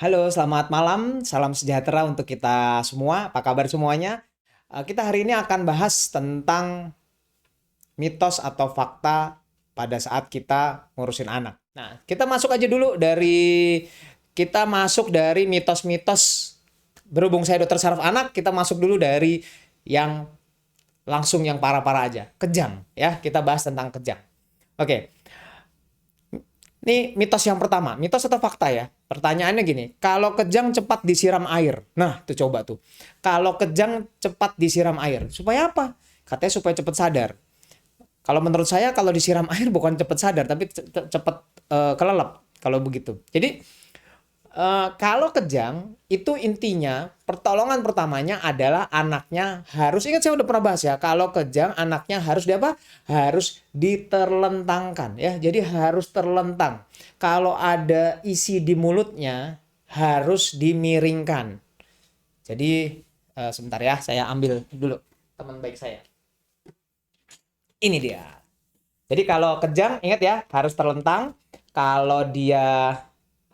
Halo, selamat malam. Salam sejahtera untuk kita semua. Apa kabar semuanya? Kita hari ini akan bahas tentang mitos atau fakta pada saat kita ngurusin anak. Nah, kita masuk aja dulu dari mitos-mitos. Berhubung saya dokter saraf anak, kita masuk dulu dari yang langsung yang parah-parah aja. Kejang, ya. Kita bahas tentang kejang. Oke, ini mitos yang pertama, mitos atau fakta ya? Pertanyaannya gini, kalau kejang cepat disiram air. Nah, tuh coba tuh. Kalau kejang cepat disiram air, supaya apa? Katanya supaya cepat sadar. Kalau menurut saya kalau disiram air bukan cepat sadar, tapi cepat kelelep kalau begitu. Jadi kalau kejang itu intinya pertolongan pertamanya adalah anaknya harus ingat saya udah pernah bahas ya kalau kejang anaknya harus di apa? Harus diterlentangkan ya. Jadi harus terlentang. Kalau ada isi di mulutnya harus dimiringkan. Jadi sebentar ya saya ambil dulu teman baik saya. Ini dia. Jadi kalau kejang ingat ya harus terlentang. Kalau dia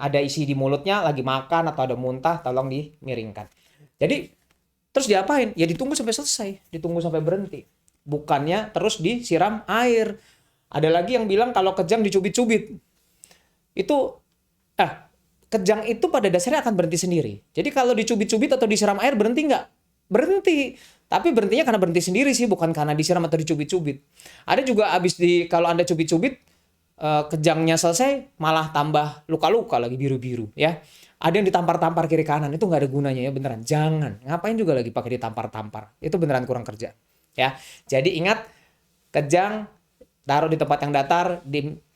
ada isi di mulutnya lagi makan atau ada muntah tolong dimiringkan. Jadi terus diapain? Ya ditunggu sampai selesai, ditunggu sampai berhenti. Bukannya terus disiram air. Ada lagi yang bilang kalau kejang dicubit-cubit. Itu eh kejang itu pada dasarnya akan berhenti sendiri. Jadi kalau dicubit-cubit atau disiram air berhenti nggak? Berhenti. Tapi berhentinya karena berhenti sendiri sih, bukan karena disiram atau dicubit-cubit. Ada juga kalau Anda cubit-cubit kejangnya selesai malah tambah luka-luka lagi biru-biru ya. Ada yang ditampar-tampar kiri kanan itu nggak ada gunanya ya beneran. Jangan. Ngapain juga lagi pakai ditampar-tampar. Itu beneran kurang kerja ya. Jadi ingat kejang taruh di tempat yang datar,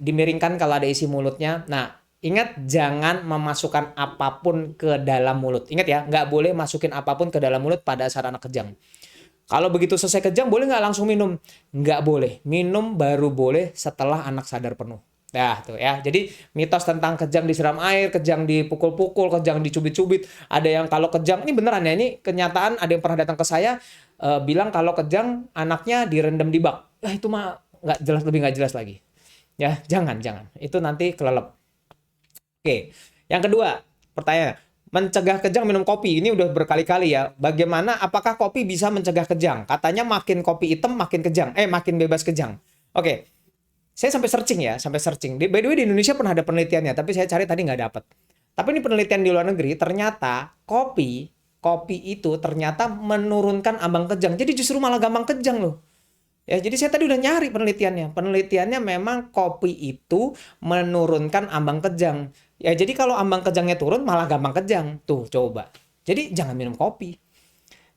dimiringkan kalau ada isi mulutnya. Nah, ingat jangan memasukkan apapun ke dalam mulut. Ingat ya, nggak boleh masukin apapun ke dalam mulut pada saat anak kejang. Kalau begitu selesai kejang, boleh nggak langsung minum? Nggak boleh. Minum baru boleh setelah anak sadar penuh. Nah, tuh ya. Jadi mitos tentang kejang disiram air, kejang dipukul-pukul, kejang dicubit-cubit. Ada yang kalau kejang, ini beneran ya, ini kenyataan ada yang pernah datang ke saya, bilang kalau kejang anaknya direndam di bak. Itu mah nggak jelas, lebih nggak jelas lagi. Ya, jangan. Itu nanti kelelep. Oke, yang kedua, pertanyaan. Mencegah kejang minum kopi. Ini udah berkali-kali ya. Bagaimana, apakah kopi bisa mencegah kejang? Katanya makin kopi hitam makin kejang. Makin bebas kejang. Oke, saya sampai searching ya, sampai searching. By the way di Indonesia pernah ada penelitiannya, tapi saya cari tadi nggak dapet. Tapi ini penelitian di luar negeri, ternyata kopi itu ternyata menurunkan ambang kejang. Jadi justru malah gampang kejang loh. Ya, jadi saya tadi udah nyari penelitiannya. Penelitiannya memang kopi itu menurunkan ambang kejang. Ya, jadi kalau ambang kejangnya turun malah gampang kejang. Tuh, coba. Jadi jangan minum kopi.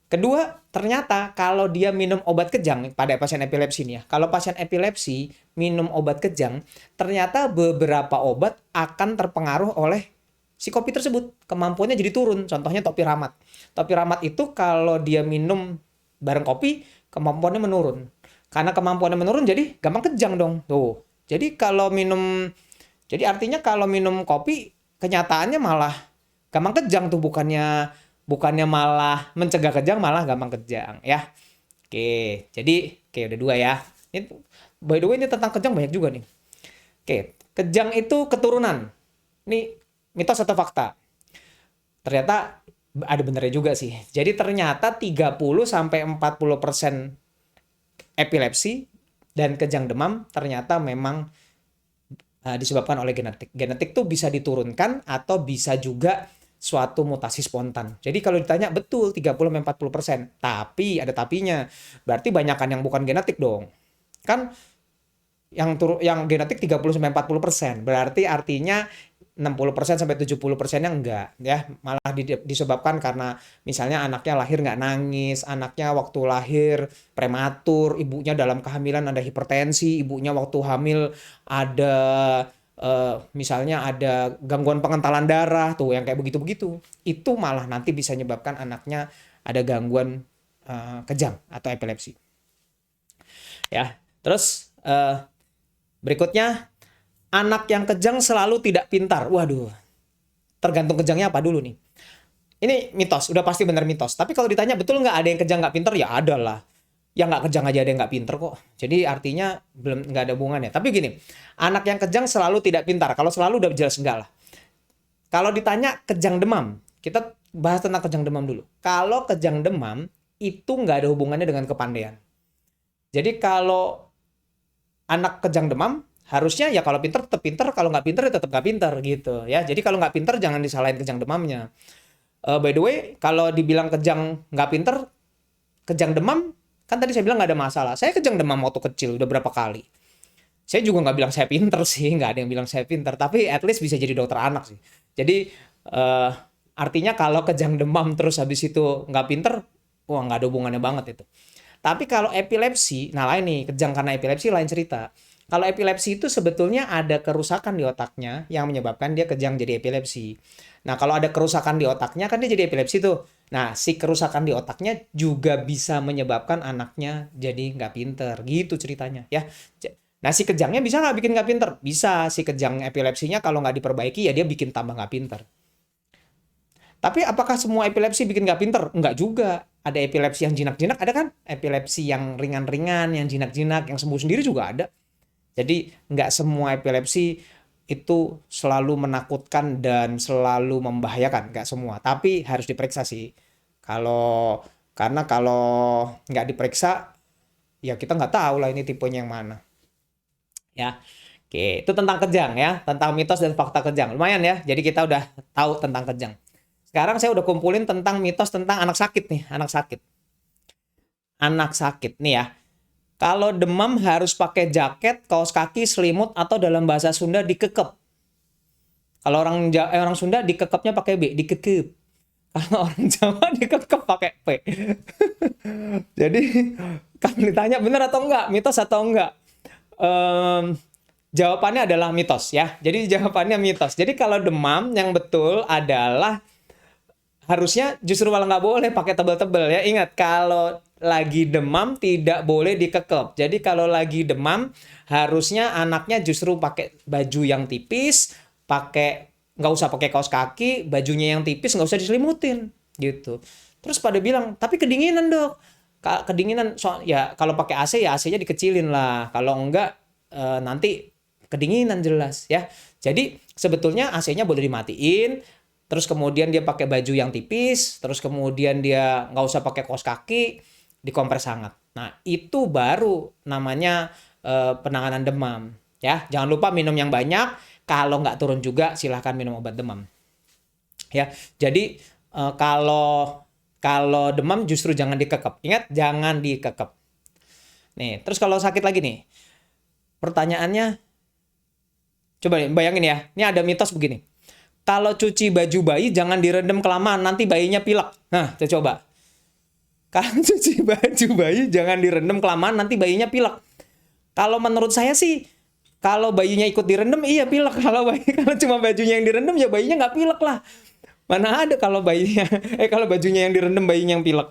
Kedua, ternyata kalau dia minum obat kejang pada pasien epilepsi nih ya. Kalau pasien epilepsi minum obat kejang, ternyata beberapa obat akan terpengaruh oleh si kopi tersebut. Kemampuannya jadi turun. Contohnya topiramate. Topiramate itu kalau dia minum bareng kopi, kemampuannya menurun. Karena kemampuannya menurun jadi gampang kejang dong. Tuh. Jadi artinya kalau minum kopi kenyataannya malah gampang kejang tuh bukannya malah mencegah kejang malah gampang kejang ya. Oke, udah dua ya. Ini, by the way ini tentang kejang banyak juga nih. Oke, kejang itu keturunan. Ini mitos atau fakta? Ternyata ada benernya juga sih. Jadi ternyata 30 sampai 40% epilepsi dan kejang demam ternyata memang disebabkan oleh genetik. Genetik tuh bisa diturunkan atau bisa juga suatu mutasi spontan. Jadi kalau ditanya betul 30-40%, tapi ada tapinya. Berarti banyakan yang bukan genetik dong. Kan yang genetik 30-40%. Berarti artinya 60% sampai 70%-nya enggak ya, malah disebabkan karena misalnya anaknya lahir nggak nangis, anaknya waktu lahir prematur, ibunya dalam kehamilan ada hipertensi, ibunya waktu hamil ada misalnya ada gangguan pengentalan darah tuh yang kayak begitu-begitu. Itu malah nanti bisa menyebabkan anaknya ada gangguan kejang atau epilepsi. Ya. Terus berikutnya anak yang kejang selalu tidak pintar. Waduh, tergantung kejangnya apa dulu nih. Ini mitos, udah pasti bener mitos. Tapi kalau ditanya betul nggak ada yang kejang nggak pintar, ya ada lah. Yang nggak kejang aja ada yang nggak pintar kok. Jadi artinya belum nggak ada hubungannya. Tapi gini, anak yang kejang selalu tidak pintar. Kalau selalu udah jelas enggak lah. Kalau ditanya kejang demam, kita bahas tentang kejang demam dulu. Kalau kejang demam itu nggak ada hubungannya dengan kepandaian. Jadi kalau anak kejang demam, harusnya ya kalau pinter tetap pinter, kalau nggak pinter ya tetap nggak pinter gitu ya. Jadi kalau nggak pinter jangan disalahin kejang demamnya. By the way, kalau dibilang kejang nggak pinter, kejang demam, kan tadi saya bilang nggak ada masalah. Saya kejang demam waktu kecil udah berapa kali. Saya juga nggak bilang saya pinter sih, nggak ada yang bilang saya pinter. Tapi at least bisa jadi dokter anak sih. Jadi eh, artinya kalau kejang demam terus habis itu nggak pinter, wah nggak ada hubungannya banget itu. Tapi kalau epilepsi, nah lain nih, kejang karena epilepsi lain cerita. Kalau epilepsi itu sebetulnya ada kerusakan di otaknya yang menyebabkan dia kejang jadi epilepsi. Nah, kalau ada kerusakan di otaknya kan dia jadi epilepsi tuh. Nah, si kerusakan di otaknya juga bisa menyebabkan anaknya jadi nggak pinter. Gitu ceritanya ya. Nah, si kejangnya bisa nggak bikin nggak pinter? Bisa. Si kejang epilepsinya kalau nggak diperbaiki ya dia bikin tambah nggak pinter. Tapi apakah semua epilepsi bikin nggak pinter? Nggak juga. Ada epilepsi yang jinak-jinak, ada kan? Epilepsi yang ringan-ringan, yang jinak-jinak, yang sembuh sendiri juga ada. Jadi nggak semua epilepsi itu selalu menakutkan dan selalu membahayakan, nggak semua. Tapi harus diperiksa sih. Kalau karena kalau nggak diperiksa, ya kita nggak tahu lah ini tipenya yang mana. Ya, oke, itu tentang kejang ya, tentang mitos dan fakta kejang. Lumayan ya, jadi kita udah tahu tentang kejang. Sekarang saya udah kumpulin tentang mitos tentang anak sakit nih, anak sakit. Anak sakit nih ya. Kalau demam harus pakai jaket, kaos kaki, selimut atau dalam bahasa Sunda dikekep. Kalau orang Sunda dikekepnya pakai B, dikekep. Kalau orang Jawa dikekep pakai P. Jadi kalau ditanya benar atau enggak, mitos atau enggak? Jawabannya adalah mitos ya. Jadi jawabannya mitos. Jadi kalau demam yang betul adalah harusnya justru malah nggak boleh pakai tebel-tebel ya. Ingat, kalau lagi demam tidak boleh dikekep. Jadi kalau lagi demam harusnya anaknya justru pakai baju yang tipis, nggak usah pakai kaos kaki, bajunya yang tipis nggak usah diselimutin gitu. Terus pada bilang, tapi kedinginan dok. Kedinginan ya kalau pakai AC ya AC-nya dikecilin lah. Kalau enggak nanti kedinginan jelas ya. Jadi sebetulnya AC-nya boleh dimatiin. Terus kemudian dia pakai baju yang tipis, terus kemudian dia nggak usah pakai kaos kaki, dikompres hangat. Nah, itu baru namanya penanganan demam. Ya, jangan lupa minum yang banyak. Kalau nggak turun juga, silahkan minum obat demam. Ya, jadi kalau demam justru jangan dikekep. Ingat, jangan dikekep. Nih, terus kalau sakit lagi nih, pertanyaannya, coba bayangin ya, ini ada mitos begini. Kalau cuci baju bayi jangan direndam kelamaan, nanti bayinya pilek. Nah, coba. Kalau cuci baju bayi jangan direndam kelamaan, nanti bayinya pilek. Kalau menurut saya sih, kalau bayinya ikut direndam, iya pilek. Kalau cuma bajunya yang direndam, ya bayinya nggak pilek lah. Mana ada kalau kalau bajunya yang direndam bayinya yang pilek.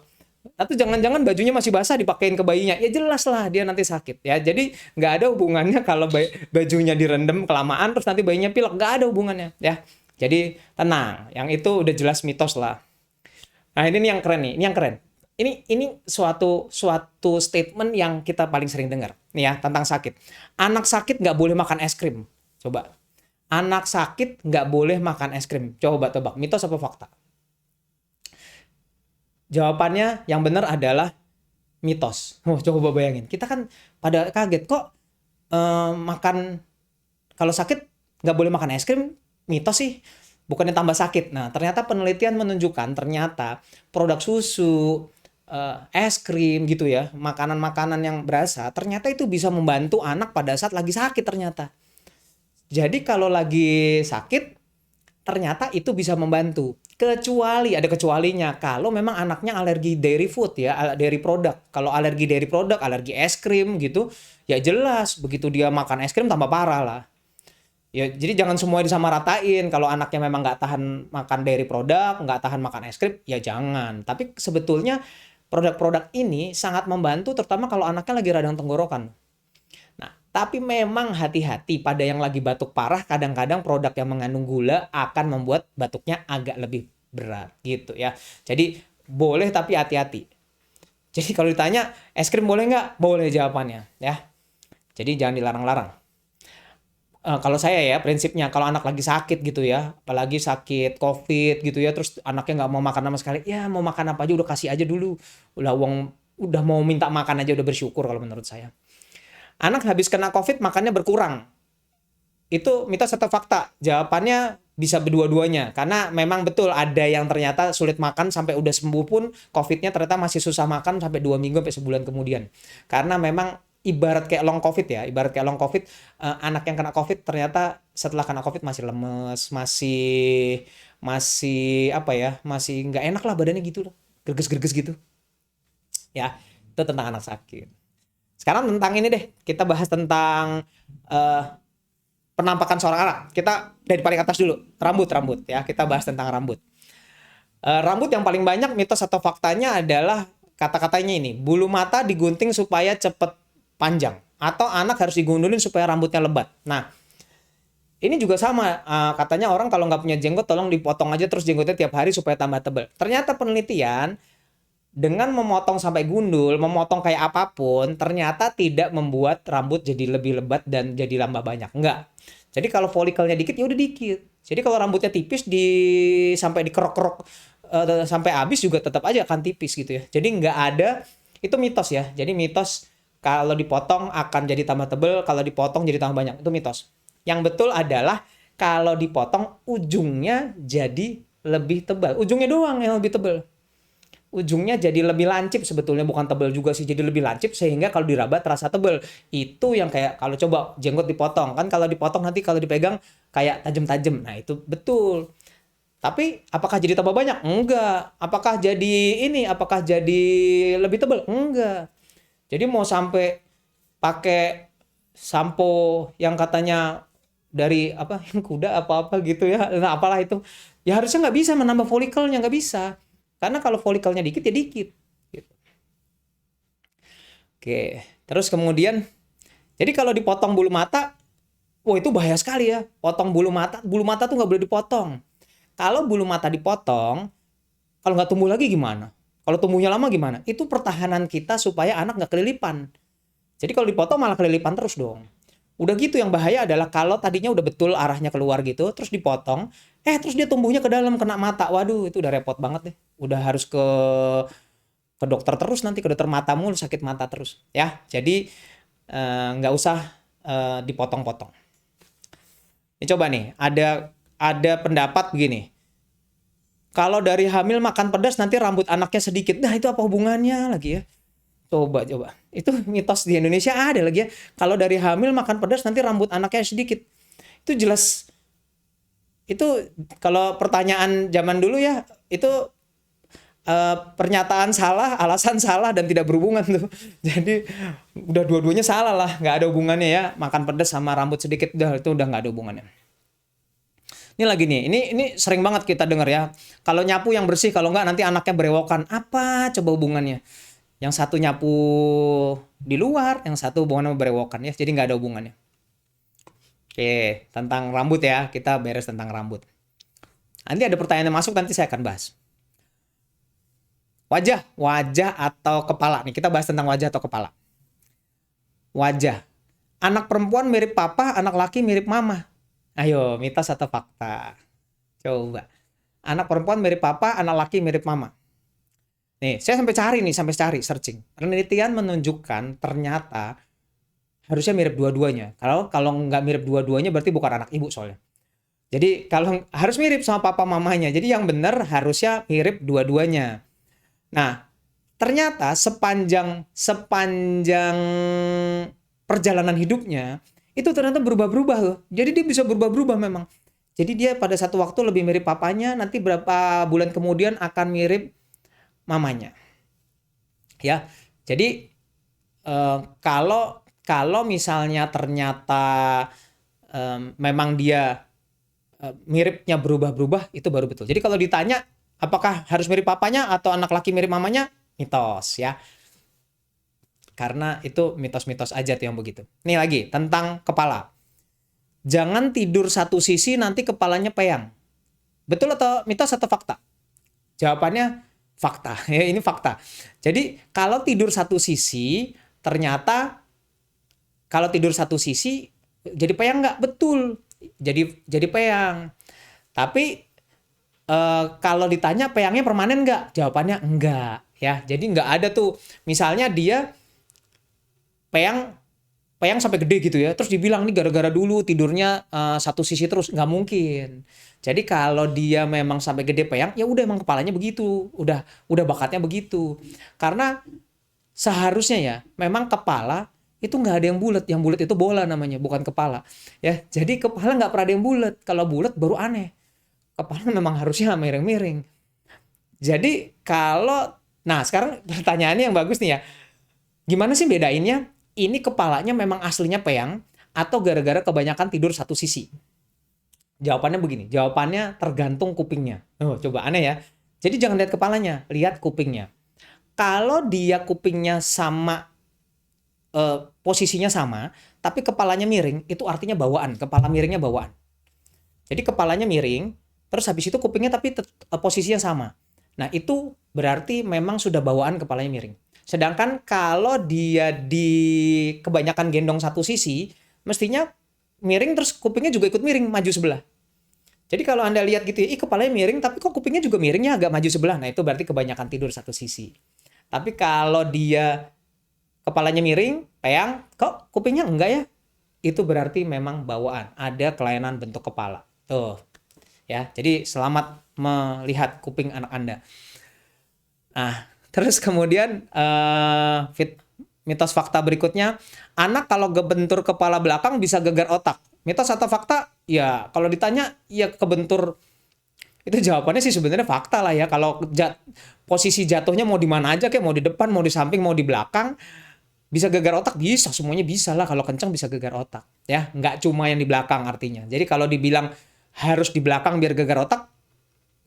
Atau jangan-jangan bajunya masih basah dipakein ke bayinya. Ya jelas lah dia nanti sakit ya. Jadi nggak ada hubungannya kalau bajunya direndam kelamaan terus nanti bayinya pilek. Nggak ada hubungannya ya. Jadi tenang, yang itu udah jelas mitos lah. Nah ini nih yang keren nih, ini yang keren. Ini suatu statement yang kita paling sering dengar nih ya tentang sakit. Anak sakit nggak boleh makan es krim. Coba, anak sakit nggak boleh makan es krim. Coba tebak, mitos apa fakta? Jawabannya yang benar adalah mitos. Oh, coba bayangin, kita kan pada kaget kok makan kalau sakit nggak boleh makan es krim. Mitos sih, bukannya tambah sakit. Nah, ternyata penelitian menunjukkan ternyata produk susu, es krim gitu ya, makanan-makanan yang berasa, ternyata itu bisa membantu anak pada saat lagi sakit ternyata. Jadi kalau lagi sakit, ternyata itu bisa membantu. Kecuali, ada kecualinya, kalau memang anaknya alergi dairy food ya, dairy produk. Kalau alergi dairy produk, alergi es krim gitu, ya jelas begitu dia makan es krim tambah parah lah. Ya, jadi jangan semua disamaratain. Kalau anaknya memang nggak tahan makan dairy produk, nggak tahan makan es krim, ya jangan. Tapi sebetulnya produk-produk ini sangat membantu, terutama kalau anaknya lagi radang tenggorokan. Nah, tapi memang hati-hati pada yang lagi batuk parah, kadang-kadang produk yang mengandung gula akan membuat batuknya agak lebih berat gitu ya. Jadi boleh tapi hati-hati. Jadi kalau ditanya es krim boleh nggak? Boleh jawabannya ya. Jadi jangan dilarang-larang. Kalau saya ya prinsipnya kalau anak lagi sakit gitu ya, apalagi sakit COVID gitu ya, terus anaknya nggak mau makan sama sekali, ya mau makan apa aja udah kasih aja dulu. Udah uang udah mau minta makan aja udah bersyukur kalau menurut saya. Anak habis kena COVID makannya berkurang. Itu mitos atau fakta? Jawabannya bisa berdua-duanya. Karena memang betul ada yang ternyata sulit makan sampai udah sembuh pun COVID-nya ternyata masih susah makan sampai 2 minggu sampai sebulan kemudian. Karena memang ibarat kayak long COVID ya, ibarat kayak long COVID, anak yang kena COVID ternyata setelah kena COVID masih lemes, masih masih apa ya, masih nggak enak lah badannya gitu loh, gerges-gerges gitu. Ya, itu tentang anak sakit. Sekarang tentang ini deh, kita bahas tentang eh, penampakan seorang anak. Kita dari paling atas dulu, rambut ya. Kita bahas tentang rambut. Rambut yang paling banyak mitos atau faktanya adalah kata-katanya ini, bulu mata digunting supaya cepet panjang atau anak harus digundulin supaya rambutnya lebat. Nah, ini juga sama, katanya orang kalau nggak punya jenggot tolong dipotong aja terus jenggotnya tiap hari supaya tambah tebal. Ternyata penelitian dengan memotong sampai gundul, memotong kayak apapun, ternyata tidak membuat rambut jadi lebih lebat dan jadi nambah banyak. Enggak. Jadi kalau folikelnya dikit ya udah dikit. Jadi kalau rambutnya tipis sampai dikerok-kerok sampai habis juga tetap aja akan tipis gitu ya. Jadi nggak ada, itu mitos ya. Jadi mitos kalau dipotong akan jadi tambah tebel, kalau dipotong jadi tambah banyak. Itu mitos. Yang betul adalah kalau dipotong ujungnya jadi lebih tebal. Ujungnya doang yang lebih tebal. Ujungnya jadi lebih lancip, sebetulnya bukan tebal juga sih, jadi lebih lancip sehingga kalau diraba terasa tebal. Itu yang kayak kalau coba jenggot dipotong kan, kalau dipotong nanti kalau dipegang kayak tajam-tajam. Nah itu betul. Tapi apakah jadi tambah banyak? Enggak. Apakah jadi apakah jadi lebih tebal? Enggak. Jadi mau sampai pakai sampo yang katanya dari apa yang kuda apa-apa gitu ya, nah apalah itu, ya harusnya nggak bisa menambah folikelnya, nggak bisa. Karena kalau folikelnya dikit ya dikit. Gitu. Oke, terus kemudian, jadi kalau dipotong bulu mata, wah itu bahaya sekali ya. Potong bulu mata tuh nggak boleh dipotong. Kalau bulu mata dipotong, kalau nggak tumbuh lagi gimana? Kalau tumbuhnya lama gimana? Itu pertahanan kita supaya anak nggak kelilipan. Jadi kalau dipotong malah kelilipan terus dong. Udah gitu yang bahaya adalah kalau tadinya udah betul arahnya keluar gitu, terus dipotong, terus dia tumbuhnya ke dalam kena mata. Waduh, itu udah repot banget deh. Udah harus ke dokter terus nanti, ke dokter mata mulu, sakit mata terus ya. Jadi nggak usah dipotong-potong. Ini coba nih, ada pendapat begini. Kalau dari hamil makan pedas nanti rambut anaknya sedikit. Nah, itu apa hubungannya lagi ya? Coba. Itu mitos di Indonesia ada lagi ya. Kalau dari hamil makan pedas nanti rambut anaknya sedikit. Itu jelas. Itu kalau pertanyaan zaman dulu ya, itu pernyataan salah, alasan salah dan tidak berhubungan tuh. Jadi udah dua-duanya salah lah, nggak ada hubungannya ya. Makan pedas sama rambut sedikit itu udah nggak ada hubungannya. Ini lagi nih, ini sering banget kita dengar ya. Kalau nyapu yang bersih, kalau nggak nanti anaknya berewokan. Apa coba hubungannya? Yang satu nyapu di luar, yang satu hubungannya berewokan ya. Jadi nggak ada hubungannya. Oke, tentang rambut ya. Kita beres tentang rambut. Nanti ada pertanyaan yang masuk, nanti saya akan bahas. Wajah atau kepala. Nih kita bahas tentang wajah atau kepala. Wajah. Anak perempuan mirip papa, anak laki mirip mama. Ayo, mitos atau fakta? Coba. Anak perempuan mirip papa, anak laki mirip mama. Nih, saya sampai cari, searching. Penelitian menunjukkan ternyata harusnya mirip dua-duanya. Kalau nggak mirip dua-duanya berarti bukan anak ibu soalnya. Jadi kalau harus mirip sama papa mamanya. Jadi yang benar harusnya mirip dua-duanya. Nah, ternyata sepanjang perjalanan hidupnya itu ternyata berubah-berubah loh. Jadi dia bisa berubah-berubah memang. Jadi dia pada satu waktu lebih mirip papanya, nanti berapa bulan kemudian akan mirip mamanya. Ya. Jadi kalau misalnya ternyata memang dia miripnya berubah-berubah, itu baru betul. Jadi kalau ditanya apakah harus mirip papanya atau anak laki mirip mamanya? Mitos ya. Karena itu mitos-mitos aja tuh yang begitu. Nih lagi, tentang kepala. Jangan tidur satu sisi nanti kepalanya peyang. Betul atau mitos atau fakta? Jawabannya fakta. Ya, ini fakta. Jadi kalau tidur satu sisi, ternyata kalau tidur satu sisi Jadi peyang nggak? Betul. Jadi peyang. Tapi kalau ditanya peyangnya permanen nggak? Jawabannya enggak ya. Jadi nggak ada tuh. Misalnya dia peyang peyang sampai gede gitu ya. Terus dibilang nih gara-gara dulu tidurnya satu sisi terus, nggak mungkin. Jadi kalau dia memang sampai gede peyang, ya udah emang kepalanya begitu. Udah bakatnya begitu. Karena seharusnya ya, memang kepala itu nggak ada yang bulat. Yang bulat itu bola namanya, bukan kepala. Ya, jadi kepala nggak pernah ada yang bulat. Kalau bulat baru aneh. Kepala memang harusnya miring-miring. Jadi kalau, nah sekarang pertanyaannya yang bagus nih ya, gimana sih bedainnya? Ini kepalanya memang aslinya peyang atau gara-gara kebanyakan tidur satu sisi? Jawabannya begini, jawabannya tergantung kupingnya. Oh, coba aneh ya. Jadi jangan lihat kepalanya, lihat kupingnya. Kalau dia kupingnya sama, posisinya sama, tapi kepalanya miring, itu artinya bawaan. Kepala miringnya bawaan. Jadi kepalanya miring, terus habis itu kupingnya tapi posisinya sama. Nah, itu berarti memang sudah bawaan kepalanya miring. Sedangkan kalau dia di kebanyakan gendong satu sisi, mestinya miring terus kupingnya juga ikut miring maju sebelah. Jadi kalau Anda lihat gitu ya, kepalanya miring tapi kok kupingnya juga miringnya agak maju sebelah. Nah, itu berarti kebanyakan tidur satu sisi. Tapi kalau dia kepalanya miring, peyang, kok kupingnya enggak ya? Itu berarti memang bawaan, ada kelainan bentuk kepala. Tuh, ya. Jadi selamat melihat kuping anak Anda. Nah, terus kemudian mitos fakta berikutnya, anak kalau kebentur kepala belakang bisa gegar otak. Mitos atau fakta? Ya, kalau ditanya ya kebentur, itu jawabannya sih sebenarnya fakta lah ya. Kalau posisi jatuhnya mau di mana aja, kayak mau di depan, mau di samping, mau di belakang, bisa gegar otak, bisa, semuanya bisa lah. Kalau kencang bisa gegar otak, ya. Nggak cuma yang di belakang artinya. Jadi kalau dibilang harus di belakang biar gegar otak,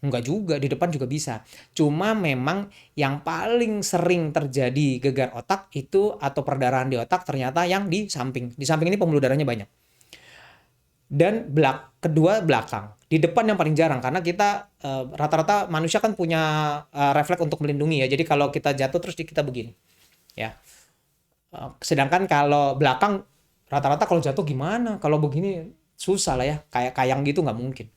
nggak juga, di depan juga bisa. Cuma memang yang paling sering terjadi gegar otak itu atau perdarahan di otak ternyata yang di samping. Di samping ini pembuluh darahnya banyak. Dan kedua belakang. Di depan yang paling jarang karena kita rata-rata manusia kan punya refleks untuk melindungi ya. Jadi kalau kita jatuh terus kita begini. Ya. Sedangkan kalau belakang rata-rata kalau jatuh gimana? Kalau begini susah lah ya. Kayak kayang gitu nggak mungkin.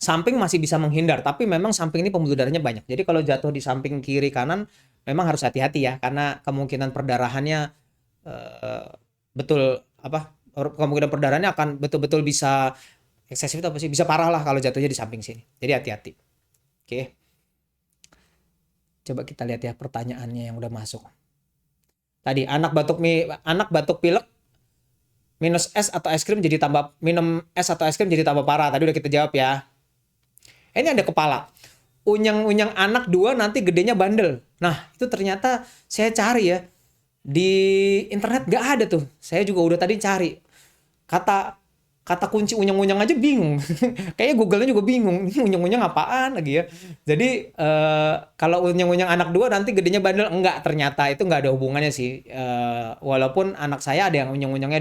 Samping masih bisa menghindar, tapi memang samping ini pembuluh darahnya banyak. Jadi kalau jatuh di samping kiri kanan memang harus hati-hati ya karena kemungkinan perdarahannya betul apa? Kemungkinan perdarahannya akan betul-betul bisa eksesif itu apa sih? Bisa parah lah kalau jatuhnya di samping sini. Jadi hati-hati. Oke. Coba kita lihat ya pertanyaannya yang udah masuk. Tadi anak batuk pilek minus es atau es krim jadi tambah minum es atau es krim jadi tambah parah. Tadi udah kita jawab ya. Ini ada kepala. Unyang-unyang anak 2 nanti gedenya bandel. Nah, itu ternyata saya cari ya. Di internet nggak ada tuh. Saya juga udah tadi cari. Kata kunci unyang-unyang aja bingung. Kayaknya Google-nya juga bingung. Ini unyang-unyang apaan lagi ya. Jadi kalau unyang-unyang anak 2 nanti gedenya bandel. Enggak, ternyata itu nggak ada hubungannya sih. Walaupun anak saya ada yang unyang-unyangnya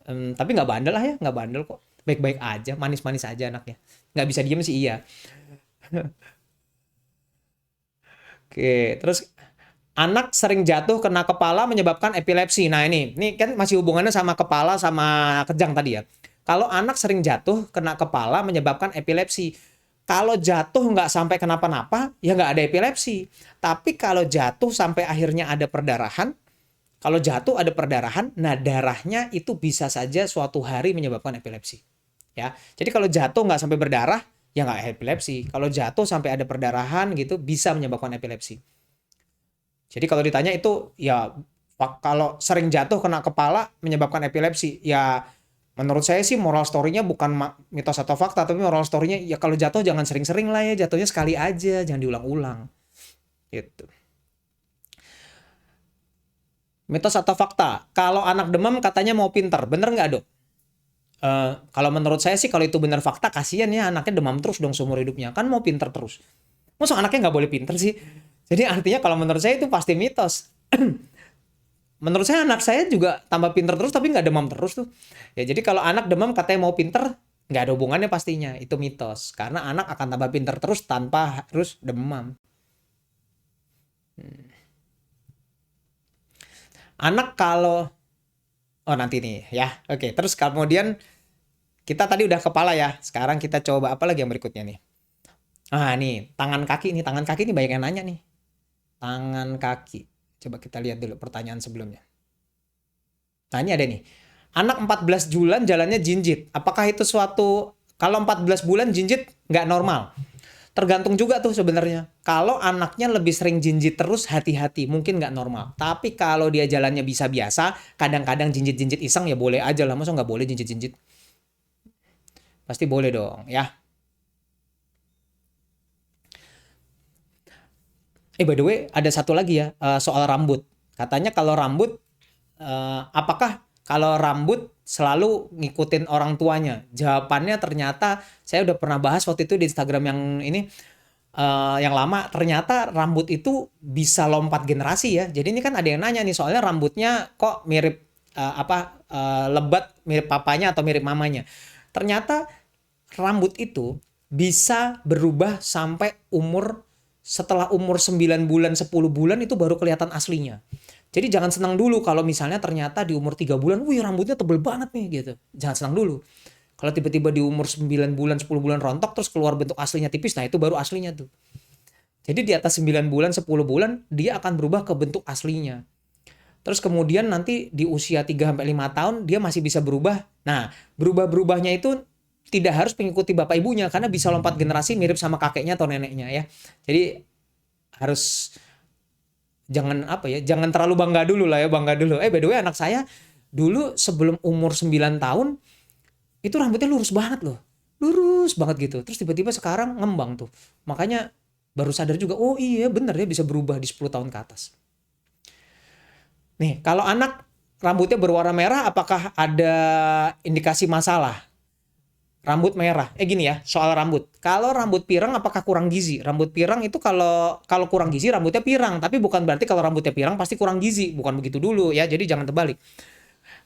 2. Tapi nggak bandel lah ya. Nggak bandel kok. Baik-baik aja. Manis-manis aja anaknya. Nggak bisa diem sih iya. Oke, terus anak sering jatuh kena kepala menyebabkan epilepsi. Nah ini kan masih hubungannya sama kepala sama kejang tadi ya. Kalau anak sering jatuh kena kepala menyebabkan epilepsi. Kalau jatuh nggak sampai kenapa-napa, ya nggak ada epilepsi. Tapi kalau jatuh sampai akhirnya ada perdarahan, kalau jatuh ada perdarahan, nah darahnya itu bisa saja suatu hari menyebabkan epilepsi. Ya, jadi kalau jatuh nggak sampai berdarah, ya nggak epilepsi. Kalau jatuh sampai ada perdarahan gitu, bisa menyebabkan epilepsi. Jadi kalau ditanya itu ya kalau sering jatuh kena kepala menyebabkan epilepsi, ya menurut saya sih moral story-nya bukan mitos atau fakta, tapi moral story-nya ya kalau jatuh jangan sering-sering lah ya, jatuhnya sekali aja, jangan diulang-ulang. Gitu. Mitos atau fakta? Kalau anak demam katanya mau pinter, bener nggak dok? Kalau menurut saya sih kalau itu bener fakta, kasihan ya anaknya demam terus dong seumur hidupnya, kan mau pinter terus. Masa anaknya nggak boleh pinter sih? Jadi artinya kalau menurut saya itu pasti mitos. Menurut saya anak saya juga tambah pinter terus tapi nggak demam terus tuh. Ya jadi kalau anak demam katanya mau pinter, nggak ada hubungannya pastinya. Itu mitos. Karena anak akan tambah pinter terus tanpa harus demam. Anak kalau Oh, nanti nih ya. Oke, terus kemudian kita tadi udah kepala ya. Sekarang kita coba apa lagi yang berikutnya nih. Ah, nih, tangan kaki nih. Tangan kaki nih banyak yang nanya nih. Tangan kaki. Coba kita lihat dulu pertanyaan sebelumnya. Nah, ini ada nih. Anak 14 bulan jalannya jinjit. Apakah itu suatu kalau 14 bulan jinjit nggak normal? Tergantung juga tuh sebenarnya. Kalau anaknya lebih sering jinjit terus, hati-hati, mungkin nggak normal. Tapi kalau dia jalannya bisa biasa, kadang-kadang jinjit-jinjit iseng ya boleh aja lah. Masa nggak boleh jinjit-jinjit? Pasti boleh dong ya. By the way, ada satu lagi ya, soal rambut. Katanya kalau rambut, apakah kalau rambut selalu ngikutin orang tuanya? Jawabannya ternyata saya udah pernah bahas waktu itu di Instagram yang ini, yang lama. Ternyata rambut itu bisa lompat generasi ya. Jadi ini kan ada yang nanya nih, soalnya rambutnya kok mirip lebat, mirip papanya atau mirip mamanya. Ternyata rambut itu bisa berubah sampai setelah umur 9 bulan, 10 bulan itu baru kelihatan aslinya. Jadi jangan senang dulu kalau misalnya ternyata di umur 3 bulan, wih rambutnya tebel banget nih gitu. Jangan senang dulu. Kalau tiba-tiba di umur 9 bulan, 10 bulan rontok terus keluar bentuk aslinya tipis, nah itu baru aslinya tuh. Jadi di atas 9 bulan, 10 bulan dia akan berubah ke bentuk aslinya. Terus kemudian nanti di usia 3 sampai 5 tahun dia masih bisa berubah. Nah, berubah-berubahnya itu tidak harus mengikuti bapak ibunya karena bisa lompat generasi mirip sama kakeknya atau neneknya ya. Jadi harus jangan jangan terlalu bangga dulu lah ya, bangga dulu. By the way, anak saya dulu sebelum umur 9 tahun itu rambutnya lurus banget loh. Lurus banget gitu. Terus tiba-tiba sekarang ngembang tuh. Makanya baru sadar juga, oh iya bener ya bisa berubah di 10 tahun ke atas. Nih, kalau anak rambutnya berwarna merah, apakah ada indikasi masalah? Rambut merah. Gini ya, soal rambut. Kalau rambut pirang apakah kurang gizi? Rambut pirang itu kalau kalau kurang gizi rambutnya pirang, tapi bukan berarti kalau rambutnya pirang pasti kurang gizi, bukan begitu dulu ya. Jadi jangan terbalik.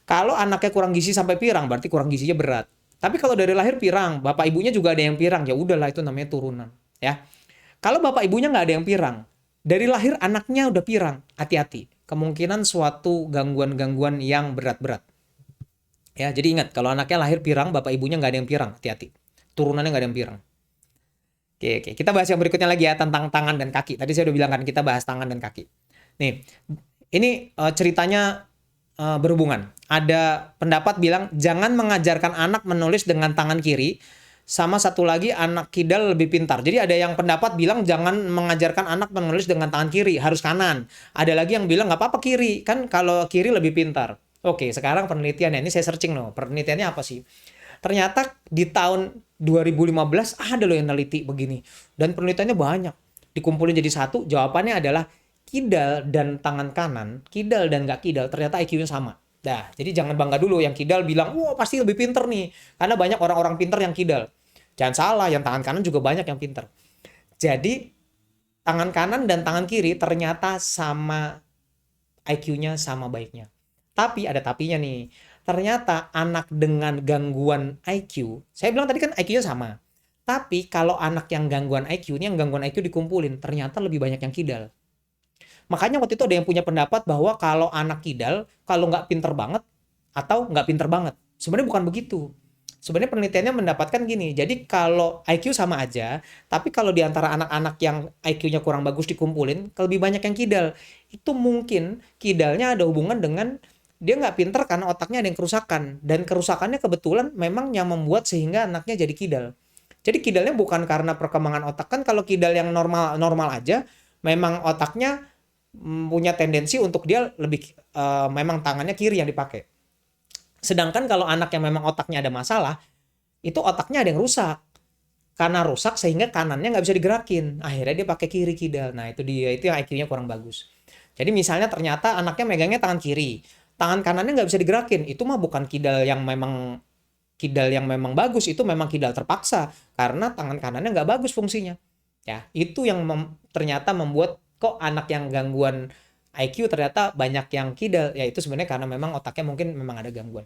Kalau anaknya kurang gizi sampai pirang berarti kurang gizinya berat. Tapi kalau dari lahir pirang, bapak ibunya juga ada yang pirang, ya udahlah itu namanya turunan, ya. Kalau bapak ibunya nggak ada yang pirang, dari lahir anaknya udah pirang, hati-hati. Kemungkinan suatu gangguan-gangguan yang berat-berat. Ya, jadi ingat kalau anaknya lahir pirang, bapak ibunya nggak ada yang pirang, hati-hati. Turunannya nggak ada yang pirang. Oke, oke. Kita bahas yang berikutnya lagi ya tentang tangan dan kaki. Tadi saya udah bilang kan kita bahas tangan dan kaki. Nih, ini ceritanya berhubungan. Ada pendapat bilang jangan mengajarkan anak menulis dengan tangan kiri. Sama satu lagi anak kidal lebih pintar. Jadi ada yang pendapat bilang jangan mengajarkan anak menulis dengan tangan kiri, harus kanan. Ada lagi yang bilang nggak apa-apa kiri, kan kalau kiri lebih pintar. Oke, sekarang penelitiannya ini saya searching loh. Penelitiannya apa sih? Ternyata di tahun 2015 ada loh yang neliti begini. Dan penelitiannya banyak. Dikumpulin jadi satu, jawabannya adalah kidal dan tangan kanan, kidal dan nggak kidal, ternyata IQ-nya sama. Nah, jadi jangan bangga dulu yang kidal bilang, wah pasti lebih pinter nih. Karena banyak orang-orang pinter yang kidal. Jangan salah, yang tangan kanan juga banyak yang pinter. Jadi, tangan kanan dan tangan kiri ternyata sama IQ-nya sama baiknya. Tapi ada tapinya nih. Ternyata anak dengan gangguan IQ, saya bilang tadi kan IQ-nya sama. Tapi kalau anak yang gangguan IQ, ini yang gangguan IQ dikumpulin, ternyata lebih banyak yang kidal. Makanya waktu itu ada yang punya pendapat bahwa kalau anak kidal, kalau nggak pinter banget, atau nggak pinter banget. Sebenarnya bukan begitu. Sebenarnya penelitiannya mendapatkan gini, jadi kalau IQ sama aja, tapi kalau di antara anak-anak yang IQ-nya kurang bagus dikumpulin, lebih banyak yang kidal. Itu mungkin kidalnya ada hubungan dengan dia nggak pinter karena otaknya ada yang kerusakan. Dan kerusakannya kebetulan memang yang membuat sehingga anaknya jadi kidal. Jadi kidalnya bukan karena perkembangan otak, kan kalau kidal yang normal aja, memang otaknya punya tendensi untuk dia lebih memang tangannya kiri yang dipakai. Sedangkan kalau anak yang memang otaknya ada masalah, itu otaknya ada yang rusak. Karena rusak sehingga kanannya nggak bisa digerakin. Akhirnya dia pakai kiri kidal. Nah itu dia, itu yang IQ-nya kurang bagus. Jadi misalnya ternyata anaknya megangnya tangan kiri, tangan kanannya nggak bisa digerakin. Itu mah bukan kidal yang memang bagus, itu memang kidal terpaksa karena tangan kanannya nggak bagus fungsinya. Ya, itu yang ternyata membuat kok anak yang gangguan IQ ternyata banyak yang kidal. Ya itu sebenarnya karena memang otaknya mungkin memang ada gangguan.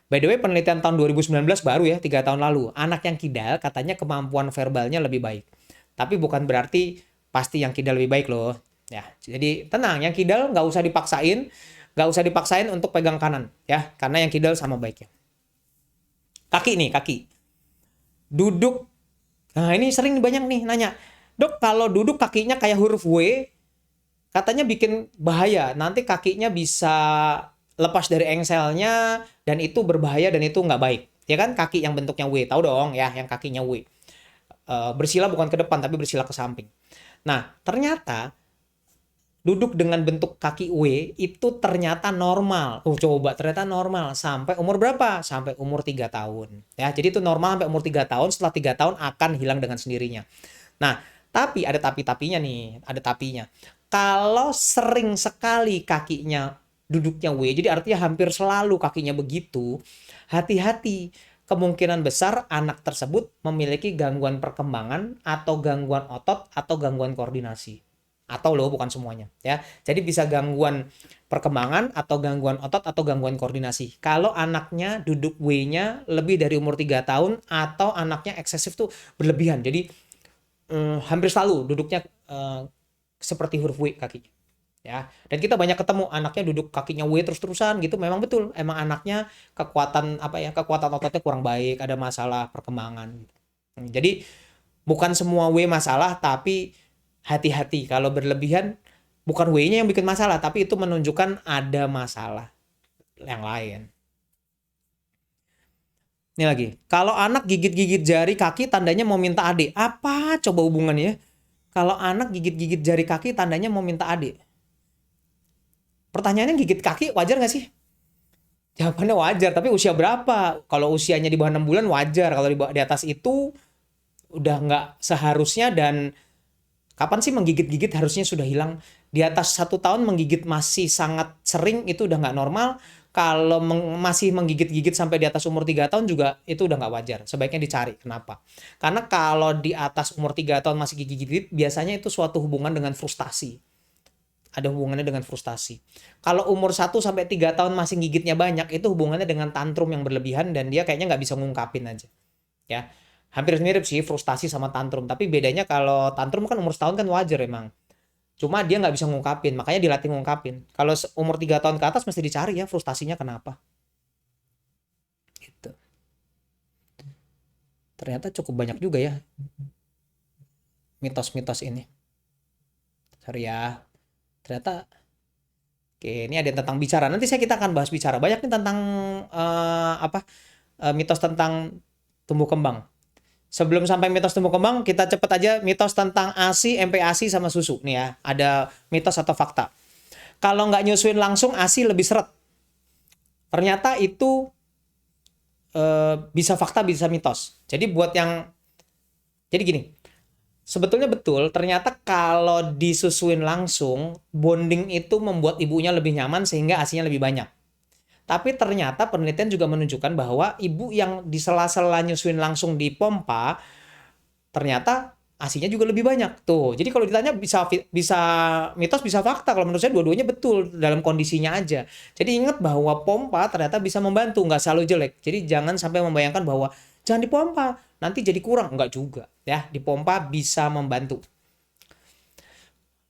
By the way, penelitian tahun 2019 baru ya, 3 tahun lalu. Anak yang kidal katanya kemampuan verbalnya lebih baik. Tapi bukan berarti pasti yang kidal lebih baik loh. Ya, jadi tenang, yang kidal nggak usah dipaksain, Nggak usah dipaksain untuk pegang kanan ya, karena yang kidal sama baiknya. Kaki nih, kaki. Duduk. Nah, ini sering banyak nih nanya, "Dok, kalau duduk kakinya kayak huruf W, katanya bikin bahaya. Nanti kakinya bisa lepas dari engselnya dan itu berbahaya dan itu nggak baik." Ya kan, kaki yang bentuknya W. Tahu dong ya, yang kakinya W. Bersila bukan ke depan tapi bersila ke samping. Nah, ternyata duduk dengan bentuk kaki W itu ternyata normal. Coba ternyata normal sampai umur berapa? Sampai umur 3 tahun. Ya, jadi itu normal sampai umur 3 tahun, setelah 3 tahun akan hilang dengan sendirinya. Nah, tapi ada tapi-tapinya nih, ada tapinya. Kalau sering sekali kakinya duduknya W, jadi artinya hampir selalu kakinya begitu, hati-hati. Kemungkinan besar anak tersebut memiliki gangguan perkembangan atau gangguan otot atau gangguan koordinasi. Atau loh, bukan semuanya ya. Jadi bisa gangguan perkembangan atau gangguan otot atau gangguan koordinasi. Kalau anaknya duduk W-nya lebih dari umur 3 tahun atau anaknya eksesif tuh berlebihan. Jadi hampir selalu duduknya seperti huruf W kakinya. Ya, dan kita banyak ketemu anaknya duduk kakinya W terus-terusan gitu. Memang betul, emang anaknya kekuatan kekuatan ototnya kurang baik, ada masalah perkembangan. Jadi bukan semua W masalah, tapi hati-hati kalau berlebihan, bukan W-nya yang bikin masalah, tapi itu menunjukkan ada masalah yang lain. Ini lagi, kalau anak gigit-gigit jari kaki tandanya mau minta adik. Apa coba hubungannya? Kalau anak gigit-gigit jari kaki tandanya mau minta adik. Pertanyaannya, gigit kaki wajar nggak sih? Jawabannya wajar, tapi usia berapa? Kalau usianya di bawah 6 bulan wajar. Kalau di atas itu udah nggak seharusnya. Dan kapan sih menggigit-gigit harusnya sudah hilang. Di atas 1 tahun menggigit masih sangat sering, itu udah nggak normal. Kalau masih menggigit-gigit sampai di atas umur 3 tahun juga itu udah nggak wajar. Sebaiknya dicari. Kenapa? Karena kalau di atas umur 3 tahun masih gigit-gigit, biasanya itu suatu hubungan dengan frustasi. Ada hubungannya dengan frustasi. Kalau umur 1 sampai 3 tahun masih gigitnya banyak, itu hubungannya dengan tantrum yang berlebihan dan dia kayaknya nggak bisa ngungkapin aja. Ya, hampir mirip sih frustasi sama tantrum. Tapi bedanya kalau tantrum kan umur 1 tahun kan wajar emang. Cuma dia nggak bisa ngungkapin, makanya dilatih ngungkapin. Kalau umur 3 tahun ke atas mesti dicari ya frustasinya kenapa. Gitu. Ternyata cukup banyak juga ya mitos-mitos ini. Sorry ya. Ternyata oke, ini ada yang tentang bicara. Nanti kita akan bahas bicara. Banyak nih tentang mitos tentang tumbuh kembang. Sebelum sampai mitos tumbuh kembang, kita cepet aja mitos tentang ASI, MPASI sama susu. Nih ya, ada mitos atau fakta. Kalau nggak nyusuin langsung, ASI lebih seret. Ternyata itu bisa fakta, bisa mitos. Jadi jadi gini. Sebetulnya betul, ternyata kalau disusuin langsung, bonding itu membuat ibunya lebih nyaman sehingga ASI-nya lebih banyak. Tapi ternyata penelitian juga menunjukkan bahwa ibu yang di sela-sela nyusuin langsung di pompa, ternyata ASI-nya juga lebih banyak. Tuh, jadi kalau ditanya bisa mitos, bisa fakta. Kalau menurut saya dua-duanya betul dalam kondisinya aja. Jadi ingat bahwa pompa ternyata bisa membantu, nggak selalu jelek. Jadi jangan sampai membayangkan bahwa jangan dipompa, nanti jadi kurang. Enggak juga. Ya, dipompa bisa membantu.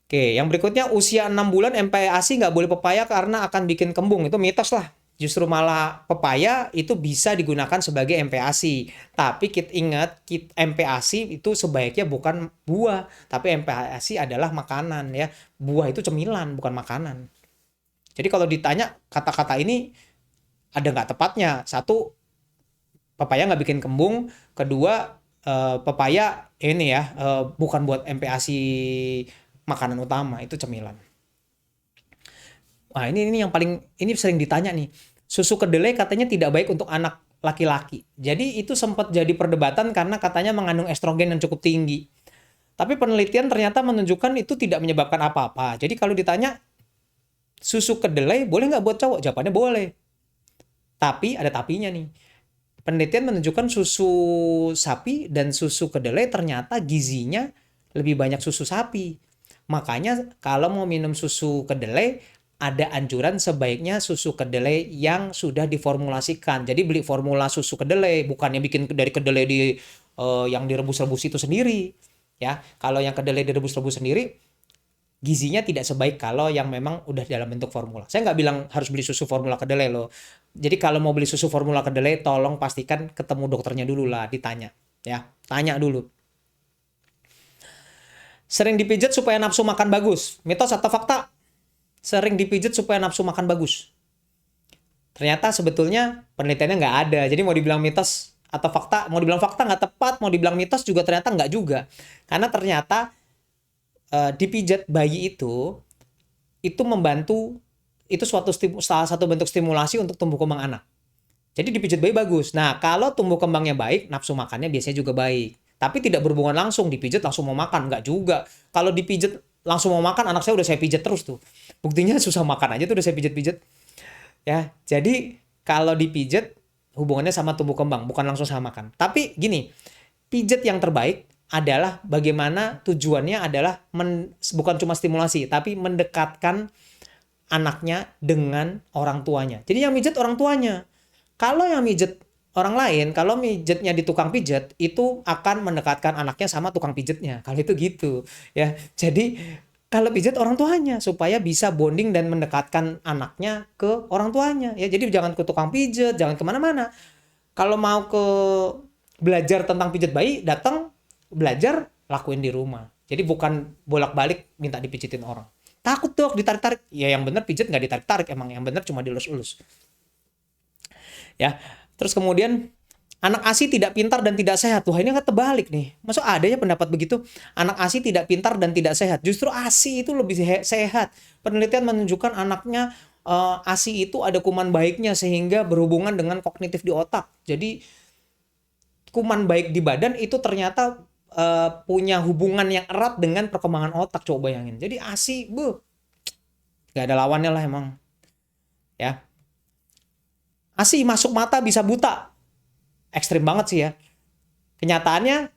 Oke, yang berikutnya usia 6 bulan MPASI nggak boleh pepaya karena akan bikin kembung. Itu mitos lah. Justru malah pepaya itu bisa digunakan sebagai MPASI. Tapi kita ingat, MPASI itu sebaiknya bukan buah, tapi MPASI adalah makanan ya. Buah itu cemilan, bukan makanan. Jadi kalau ditanya kata-kata ini ada nggak tepatnya? Satu, pepaya nggak bikin kembung. Kedua, pepaya ini ya bukan buat MPASI makanan utama, itu cemilan. Nah, ini yang paling sering ditanya nih. Susu kedelai katanya tidak baik untuk anak laki-laki. Jadi itu sempat jadi perdebatan karena katanya mengandung estrogen yang cukup tinggi. Tapi penelitian ternyata menunjukkan itu tidak menyebabkan apa-apa. Jadi kalau ditanya susu kedelai boleh nggak buat cowok? Jawabannya boleh. Tapi ada tapinya nih. Penelitian menunjukkan susu sapi dan susu kedelai ternyata gizinya lebih banyak susu sapi. Makanya kalau mau minum susu kedelai, ada anjuran sebaiknya susu kedelai yang sudah diformulasikan. Jadi beli formula susu kedelai, bukannya bikin dari kedelai yang direbus-rebus itu sendiri. Ya, kalau yang kedelai direbus-rebus sendiri, gizinya tidak sebaik kalau yang memang udah dalam bentuk formula. Saya nggak bilang harus beli susu formula kedelai loh. Jadi kalau mau beli susu formula kedelai, tolong pastikan ketemu dokternya dulu lah, ditanya. Ya, tanya dulu. Sering dipijat supaya nafsu makan bagus. Mitos atau fakta? Sering dipijat supaya nafsu makan bagus. Ternyata sebetulnya penelitiannya nggak ada. Jadi mau dibilang mitos atau fakta, mau dibilang fakta nggak tepat, mau dibilang mitos juga ternyata nggak juga. Karena ternyata dipijat bayi itu membantu, itu salah satu bentuk stimulasi untuk tumbuh kembang anak. Jadi dipijat bayi bagus. Nah, kalau tumbuh kembangnya baik, nafsu makannya biasanya juga baik. Tapi tidak berhubungan langsung, dipijat langsung mau makan, nggak juga. Kalau dipijat langsung mau makan, anak saya udah saya pijat terus tuh. Buktinya susah makan aja tuh udah saya pijat-pijat. Ya, jadi kalau dipijat hubungannya sama tumbuh kembang, bukan langsung sama makan. Tapi gini, pijat yang terbaik adalah bagaimana tujuannya adalah bukan cuma stimulasi, tapi mendekatkan anaknya dengan orang tuanya. Jadi yang pijat orang tuanya. Kalau yang pijat orang lain, kalau pijatnya di tukang pijat, itu akan mendekatkan anaknya sama tukang pijatnya. Kalau itu gitu, ya. Jadi kalau pijat orang tuanya supaya bisa bonding dan mendekatkan anaknya ke orang tuanya. Ya, jadi jangan ke tukang pijat, jangan kemana-mana. Kalau mau ke belajar tentang pijat bayi, datang belajar, lakuin di rumah. Jadi bukan bolak-balik minta dipijitin orang. Takut dok ditarik-tarik. Ya yang bener pijat nggak ditarik-tarik, emang yang bener cuma dilus-ulus. Ya, terus kemudian anak ASI tidak pintar dan tidak sehat. Wah ini nggak terbalik nih. Maksud ada ya pendapat begitu? Anak ASI tidak pintar dan tidak sehat. Justru ASI itu lebih sehat. Penelitian menunjukkan anaknya ASI itu ada kuman baiknya sehingga berhubungan dengan kognitif di otak. Jadi kuman baik di badan itu ternyata punya hubungan yang erat dengan perkembangan otak. Coba bayangin. Jadi ASI, nggak ada lawannya lah emang. Ya. ASI masuk mata bisa buta. Ekstrim banget sih ya. Kenyataannya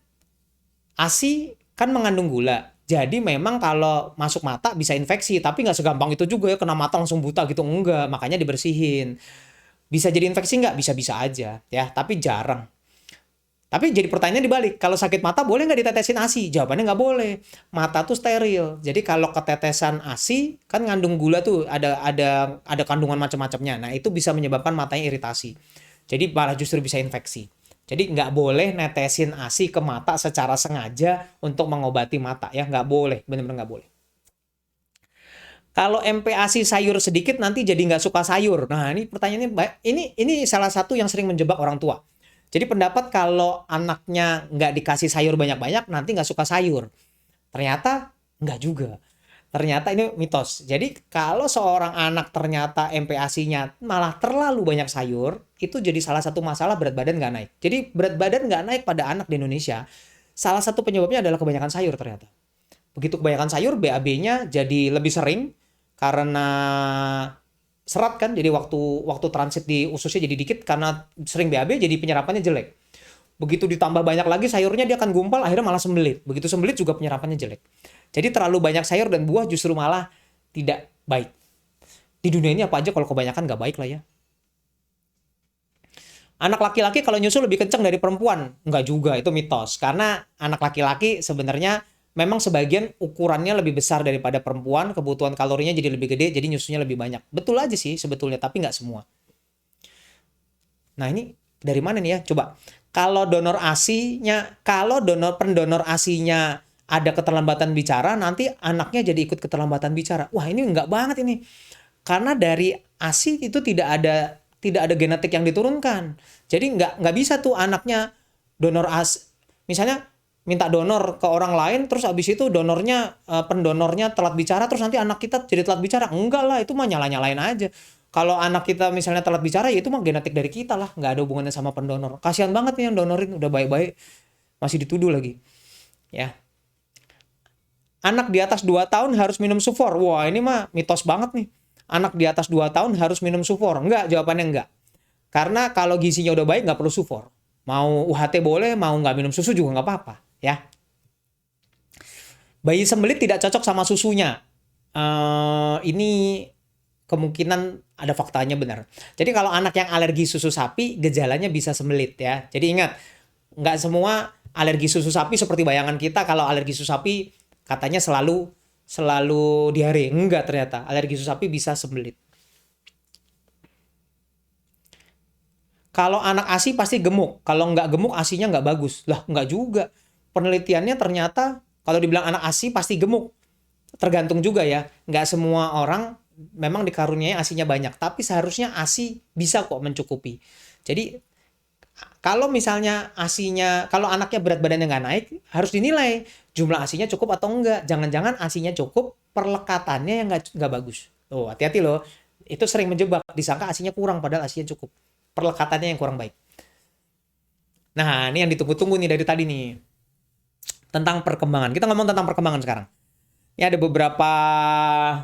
ASI kan mengandung gula. Jadi memang kalau masuk mata bisa infeksi. Tapi nggak segampang itu juga ya. Kena mata langsung buta gitu. Enggak. Makanya dibersihin. Bisa jadi infeksi nggak? Bisa-bisa aja. Ya, tapi jarang. Tapi jadi pertanyaan dibalik. Kalau sakit mata boleh nggak ditetesin ASI? Jawabannya nggak boleh. Mata tuh steril. Jadi kalau ketetesan ASI kan ngandung gula tuh ada kandungan macam-macamnya. Nah itu bisa menyebabkan matanya iritasi. Jadi malah justru bisa infeksi. Jadi nggak boleh netesin ASI ke mata secara sengaja untuk mengobati mata ya. Nggak boleh. Benar-benar nggak boleh. Kalau MPASI sayur sedikit nanti jadi nggak suka sayur. Nah ini pertanyaannya ini salah satu yang sering menjebak orang tua. Jadi pendapat kalau anaknya nggak dikasih sayur banyak-banyak, nanti nggak suka sayur. Ternyata nggak juga. Ternyata ini mitos. Jadi kalau seorang anak ternyata MPASI-nya malah terlalu banyak sayur, itu jadi salah satu masalah berat badan nggak naik. Jadi berat badan nggak naik pada anak di Indonesia, salah satu penyebabnya adalah kebanyakan sayur ternyata. Begitu kebanyakan sayur, BAB-nya jadi lebih sering karena serat kan, jadi waktu transit di ususnya jadi dikit karena sering BAB, jadi penyerapannya jelek. Begitu ditambah banyak lagi sayurnya dia akan gumpal, akhirnya malah sembelit. Begitu sembelit juga penyerapannya jelek. Jadi terlalu banyak sayur dan buah justru malah tidak baik. Di dunia ini apa aja kalau kebanyakan nggak baik lah ya. Anak laki-laki kalau nyusu lebih kenceng dari perempuan? Nggak juga, itu mitos. Karena anak laki-laki sebenarnya memang sebagian ukurannya lebih besar daripada perempuan, kebutuhan kalorinya jadi lebih gede, jadi nyusunya lebih banyak. Betul aja sih sebetulnya, tapi nggak semua. Nah ini dari mana nih ya? Coba. Kalau pendonor ASI-nya ada keterlambatan bicara, nanti anaknya jadi ikut keterlambatan bicara. Wah ini nggak banget ini. Karena dari ASI itu tidak ada genetik yang diturunkan. Jadi nggak bisa tuh anaknya donor ASI. Misalnya minta donor ke orang lain, terus abis itu pendonornya telat bicara, terus nanti anak kita jadi telat bicara. Enggak lah, itu mah nyala-nyalain aja. Kalau anak kita misalnya telat bicara, ya itu mah genetik dari kita lah, nggak ada hubungannya sama pendonor. Kasihan banget nih yang donorin, udah baik-baik masih dituduh lagi. Ya. Anak di atas 2 tahun harus minum sufor. Wah, ini mah mitos banget nih. Anak di atas 2 tahun harus minum sufor. Enggak, jawabannya enggak. Karena kalau gizinya udah baik, nggak perlu sufor. Mau UHT boleh, mau nggak minum susu juga nggak apa-apa. Ya. Bayi sembelit tidak cocok sama susunya. Ini kemungkinan ada faktanya benar. Jadi kalau anak yang alergi susu sapi, gejalanya bisa sembelit ya. Jadi ingat, nggak semua alergi susu sapi seperti bayangan kita. Kalau alergi susu sapi, katanya selalu selalu diare. Enggak, ternyata alergi susu sapi bisa sembelit. Kalau anak ASI pasti gemuk. Kalau nggak gemuk, ASInya nggak bagus. Lah, nggak juga. Penelitiannya ternyata kalau dibilang anak ASI pasti gemuk. Tergantung juga ya. Nggak semua orang memang dikaruniai ASInya banyak. Tapi seharusnya ASI bisa kok mencukupi. Jadi, kalau misalnya ASInya, kalau anaknya berat badannya nggak naik, harus dinilai jumlah ASInya cukup atau enggak. Jangan-jangan ASInya cukup, perlekatannya yang nggak bagus. Oh, hati-hati loh. Itu sering menjebak. Disangka ASInya kurang, padahal ASInya cukup. Perlekatannya yang kurang baik. Nah, ini yang ditunggu-tunggu nih dari tadi nih. Tentang perkembangan. Kita ngomong tentang perkembangan sekarang. Ya, ada beberapa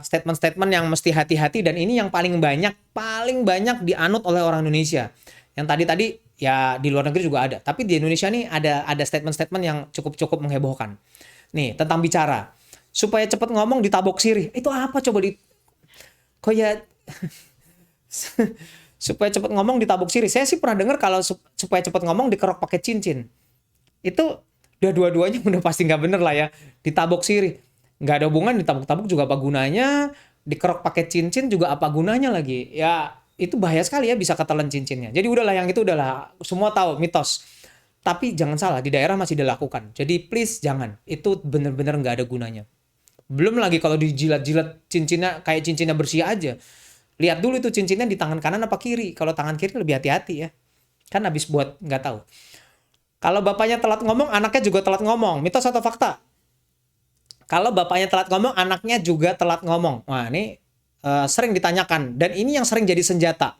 statement-statement yang mesti hati-hati, dan ini yang paling banyak dianut oleh orang Indonesia. Yang tadi ya di luar negeri juga ada, tapi di Indonesia nih ada statement-statement yang cukup menghebohkan. Nih, tentang bicara. Supaya cepat ngomong ditabok sirih. Itu apa coba kok ya supaya cepat ngomong ditabok sirih. Saya sih pernah dengar kalau supaya cepat ngomong dikerok pakai cincin. Itu dua-duanya udah pasti nggak bener lah ya. Ditabok sirih. Nggak ada hubungan, ditabuk-tabuk juga apa gunanya, dikerok pakai cincin juga apa gunanya lagi. Ya, itu bahaya sekali ya, bisa ketelan cincinnya. Jadi udahlah, yang itu udahlah, semua tahu, mitos. Tapi jangan salah, di daerah masih dilakukan. Jadi please jangan, itu bener-bener nggak ada gunanya. Belum lagi kalau dijilat-jilat cincinnya, kayak cincinnya bersih aja. Lihat dulu itu cincinnya di tangan kanan apa kiri. Kalau tangan kiri lebih hati-hati ya. Kan habis buat nggak tahu. Kalau bapaknya telat ngomong, anaknya juga telat ngomong. Mitos atau fakta? Kalau bapaknya telat ngomong, anaknya juga telat ngomong. Wah, ini sering ditanyakan. Dan ini yang sering jadi senjata.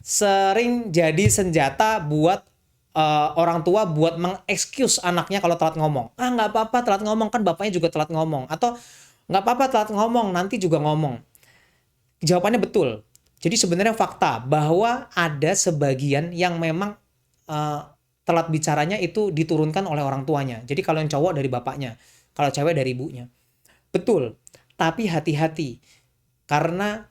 Sering jadi senjata buat orang tua buat mengexcuse anaknya kalau telat ngomong. Ah, nggak apa-apa telat ngomong, kan bapaknya juga telat ngomong. Atau nggak apa-apa telat ngomong, nanti juga ngomong. Jawabannya betul. Jadi sebenarnya fakta bahwa ada sebagian yang memang telat bicaranya itu diturunkan oleh orang tuanya. Jadi kalau yang cowok dari bapaknya, kalau cewek dari ibunya. Betul, tapi hati-hati. Karena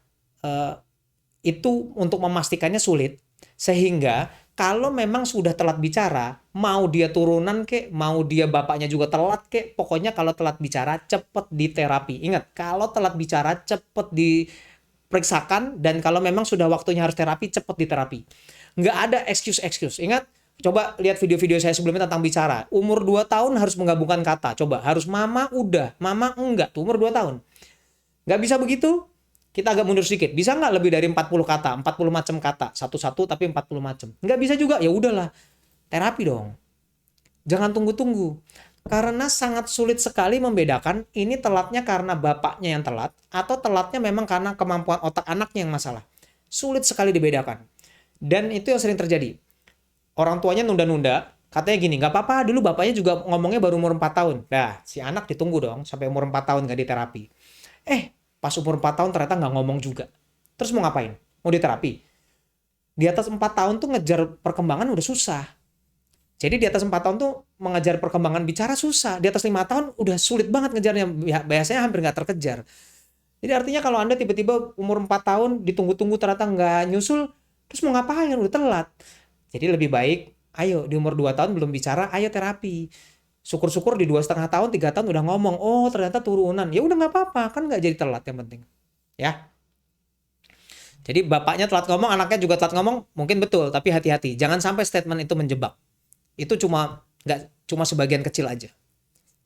itu untuk memastikannya sulit. Sehingga kalau memang sudah telat bicara, mau dia turunan kek, mau dia bapaknya juga telat kek, pokoknya kalau telat bicara cepet diterapi. Ingat, kalau telat bicara cepet diperiksakan, dan kalau memang sudah waktunya harus terapi, cepet diterapi. Nggak ada excuse-excuse. Ingat, coba lihat video-video saya sebelumnya tentang bicara. Umur 2 tahun harus menggabungkan kata. Coba, harus mama udah, mama enggak. Tuh umur 2 tahun. Nggak bisa begitu? Kita agak mundur sedikit. Bisa nggak lebih dari 40 kata? 40 macam kata. Satu-satu tapi 40 macam. Nggak bisa juga. Ya udahlah. Terapi dong. Jangan tunggu-tunggu. Karena sangat sulit sekali membedakan ini telatnya karena bapaknya yang telat atau telatnya memang karena kemampuan otak anaknya yang masalah. Sulit sekali dibedakan. Dan itu yang sering terjadi. Orang tuanya nunda-nunda, katanya gini, nggak apa-apa, dulu bapaknya juga ngomongnya baru umur 4 tahun. Nah, si anak ditunggu dong, sampai umur 4 tahun nggak diterapi. Pas umur 4 tahun ternyata nggak ngomong juga. Terus mau ngapain? Mau diterapi? Di atas 4 tahun tuh ngejar perkembangan udah susah. Jadi di atas 4 tahun tuh mengejar perkembangan bicara susah. Di atas 5 tahun udah sulit banget ngejarnya. Biasanya hampir nggak terkejar. Jadi artinya kalau Anda tiba-tiba umur 4 tahun ditunggu-tunggu ternyata nggak nyusul, terus mau ngapain? Udah telat. Jadi lebih baik, ayo di umur 2 tahun belum bicara, ayo terapi. Syukur-syukur di 2,5 tahun, 3 tahun udah ngomong, oh ternyata turunan. Ya udah nggak apa-apa, kan nggak jadi telat yang penting. Ya. Jadi bapaknya telat ngomong, anaknya juga telat ngomong, mungkin betul, tapi hati-hati. Jangan sampai statement itu menjebak. Itu cuma sebagian kecil aja.